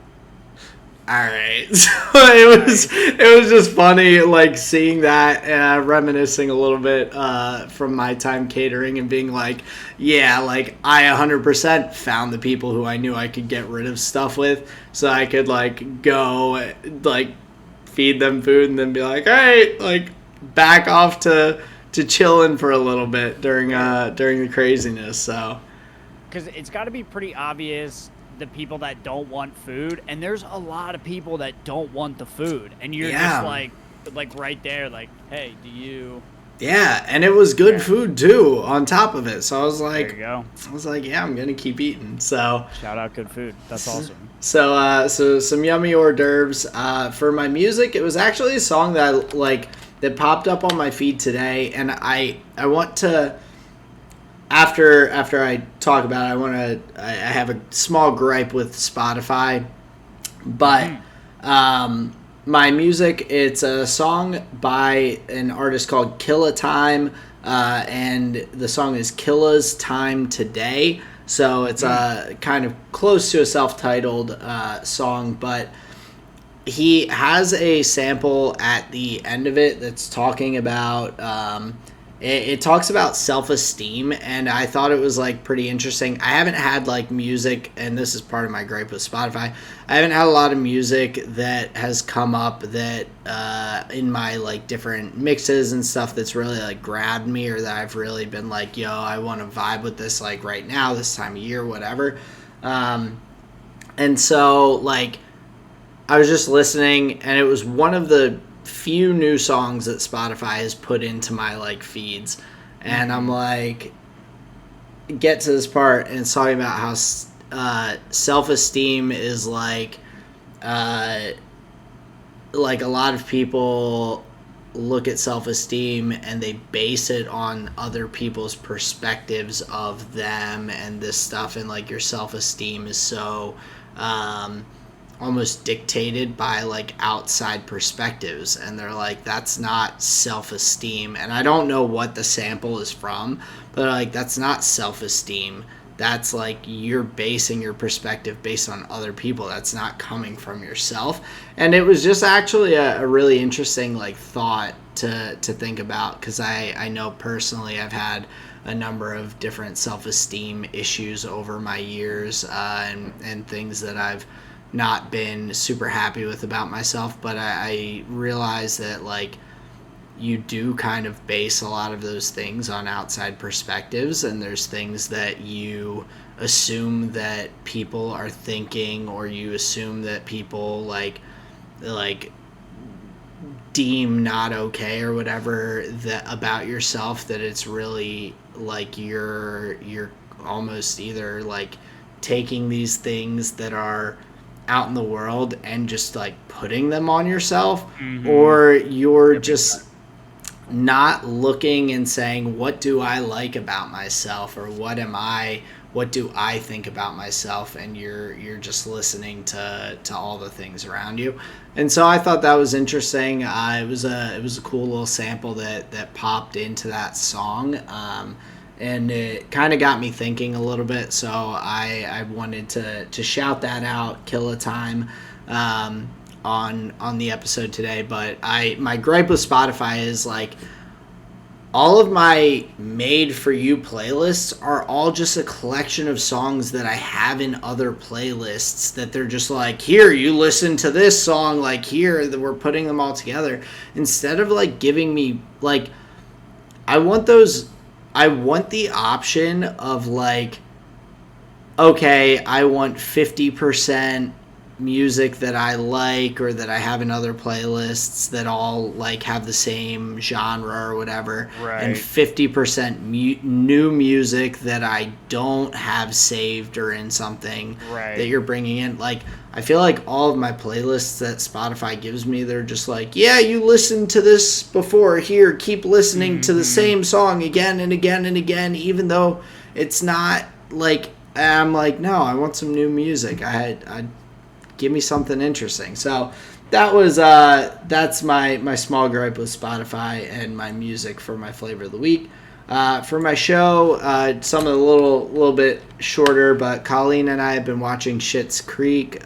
all right. So it was just funny, like, seeing that, reminiscing a little bit from my time catering and being like, yeah, like, I 100% found the people who I knew I could get rid of stuff with, so I could, like, go, like, feed them food and then be like, all right, like, back off to chilling for a little bit during the craziness. So, because it's got to be pretty obvious the people that don't want food, and there's a lot of people that don't want the food, and you're just like right there, like, hey, do you? Yeah, and it was good food too on top of it. So I was like, there you go. I was like, yeah, I'm gonna keep eating. So shout out good food. That's awesome. So some yummy hors d'oeuvres. For my music, it was actually a song that that popped up on my feed today, and I want to. After I talk about it, I have a small gripe with Spotify, but my music, it's a song by an artist called Killa Time, and the song is Killa's Time Today. So it's kind of close to a self-titled song, but he has a sample at the end of it that's talking about it talks about self-esteem, and I thought it was like pretty interesting. I haven't had like music, and this is part of my gripe with Spotify, I haven't had a lot of music that has come up that in my like different mixes and stuff that's really like grabbed me, or that I've really been like, yo, I want to vibe with this like right now, this time of year, whatever. And so like I was just listening, and it was one of the few new songs that Spotify has put into my like feeds, and I'm like, get to this part, and it's talking about how self-esteem is like a lot of people look at self-esteem and they base it on other people's perspectives of them and this stuff, and like your self-esteem is so almost dictated by like outside perspectives, and they're like, that's not self-esteem. And I don't know what the sample is from, but like, that's not self-esteem. That's like you're basing your perspective based on other people. That's not coming from yourself. And it was just actually a really interesting like thought to think about, because I know personally I've had a number of different self-esteem issues over my years, and things that I've not been super happy with about myself, but I realize that like you do kind of base a lot of those things on outside perspectives, and there's things that you assume that people are thinking, or you assume that people like deem not okay or whatever that about yourself, that it's really like you're almost either like taking these things that are out in the world and just like putting them on yourself, or you're just not looking and saying, what do I like about myself, or what do I think about myself, and you're just listening to all the things around you. And so I thought that was interesting. It was a cool little sample that popped into that song, and it kind of got me thinking a little bit. So I wanted to shout that out, kill a time on the episode today. But my gripe with Spotify is like, all of my made for you playlists are all just a collection of songs that I have in other playlists, that they're just like, here, you listen to this song, like here, that we're putting them all together, instead of like giving me like, I want the option of like, okay, I want 50% music that I like, or that I have in other playlists that all like have the same genre or whatever, right, and 50% new music that I don't have saved or in something, right, that you're bringing in. Like, I feel like all of my playlists that Spotify gives me, they're just like, yeah, you listened to this before, here, keep listening to the same song again and again and again, even though it's not like, I'm like, no, I want some new music. I give me something interesting. So that was that's my small gripe with Spotify and my music for my flavor of the week. For my show, some of the little bit shorter, but Colleen and I have been watching Schitt's Creek,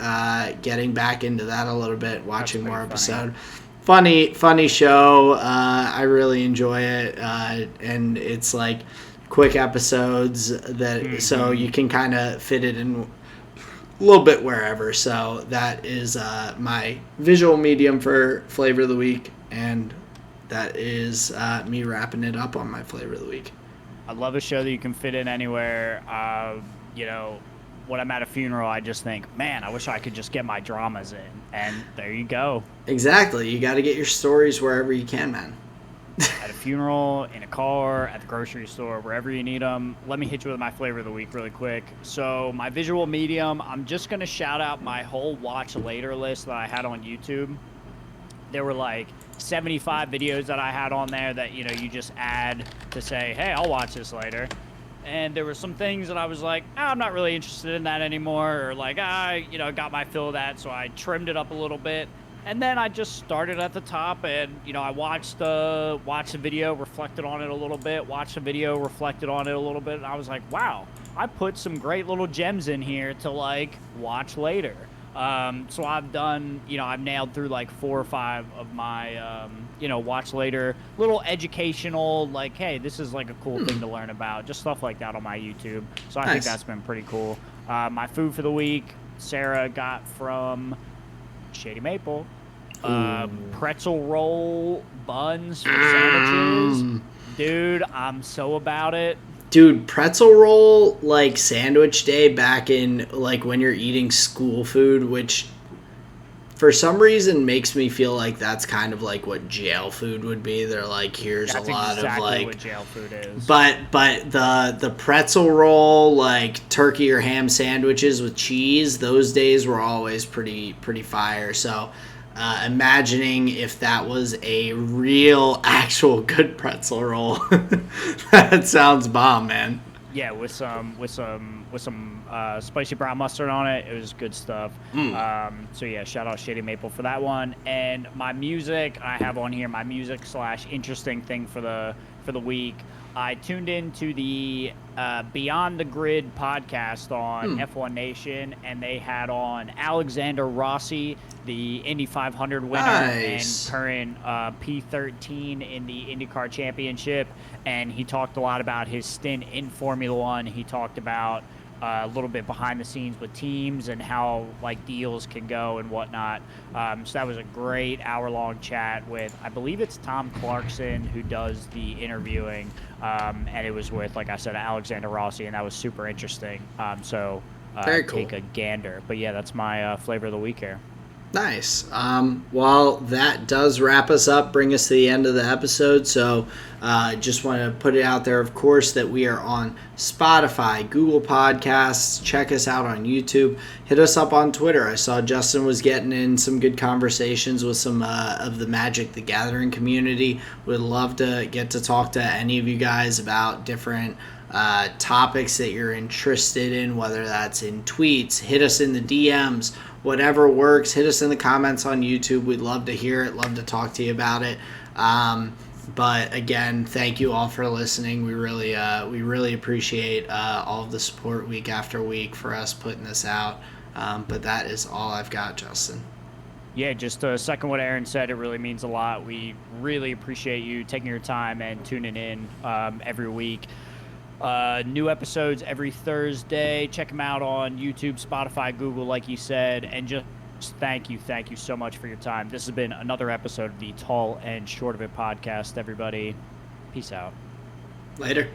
getting back into that a little bit, watching more episode. Funny show. I really enjoy it, and it's like quick episodes that so you can kind of fit it in a little bit wherever. So that is my visual medium for flavor of the week, and that is me wrapping it up on my flavor of the week. I love a show that you can fit in anywhere. When I'm at a funeral, I just think, man, I wish I could just get my dramas in, and there you go. Exactly. You got to get your stories wherever you can, man. At a funeral, in a car, at the grocery store, wherever you need them. Let me hit you with my flavor of the week really quick. So my visual medium, I'm just going to shout out my whole watch later list that I had on YouTube. There were like 75 videos that I had on there that, you just add to say, hey, I'll watch this later. And there were some things that I was like, I'm not really interested in that anymore, or like, got my fill of that, so I trimmed it up a little bit. And then I just started at the top, and I watched the video, reflected on it a little bit, watched the video, reflected on it a little bit, and I was like, wow, I put some great little gems in here to like watch later. So I've done, I've nailed through like 4 or 5 of my, watch later, little educational, like, hey, this is like a cool thing to learn about, just stuff like that on my YouTube. So I think that's been pretty cool. My food for the week, Sarah got from Shady Maple. Pretzel roll buns for sandwiches. Dude, I'm so about it. Dude, pretzel roll, like, sandwich day back in, like, when you're eating school food, which for some reason makes me feel like that's kind of like what jail food would be. They're like, here's that's a lot exactly of, like... what jail food is. But the pretzel roll, like, turkey or ham sandwiches with cheese, those days were always pretty fire. So... imagining if that was a real, actual good pretzel roll. That sounds bomb, man. Yeah, with some spicy brown mustard on it. It was good stuff. So yeah, shout out Shady Maple for that one. And my music, I have on here my music / interesting thing for the week. I tuned into the Beyond the Grid podcast on F1 Nation, and they had on Alexander Rossi, the Indy 500 winner and current P13 in the IndyCar Championship. And he talked a lot about his stint in Formula One. He talked about a little bit behind the scenes with teams and how like deals can go and whatnot. So that was a great hour-long chat with, I believe it's Tom Clarkson who does the interviewing, and it was with, like I said, Alexander Rossi, and that was super interesting. Very cool. Take a gander. But yeah, that's my flavor of the week here. Nice. Well, that does wrap us up, bring us to the end of the episode. So just want to put it out there, of course, that we are on Spotify, Google Podcasts. Check us out on YouTube. Hit us up on Twitter. I saw Justin was getting in some good conversations with some of the Magic the Gathering community. Would love to get to talk to any of you guys about different topics that you're interested in, whether that's in tweets, hit us in the DMs, whatever works. Hit us in the comments on YouTube. We'd love to hear it, love to talk to you about it. But again, thank you all for listening. We really appreciate all of the support week after week for us putting this out. But that is all I've got, Justin. Yeah, just to second what Aaron said, it really means a lot. We really appreciate you taking your time and tuning in every week. New episodes every Thursday. Check them out on YouTube, Spotify, Google, like you said. And just thank you so much for your time. This has been another episode of the Tall and Short of It podcast, everybody. Peace out. Later.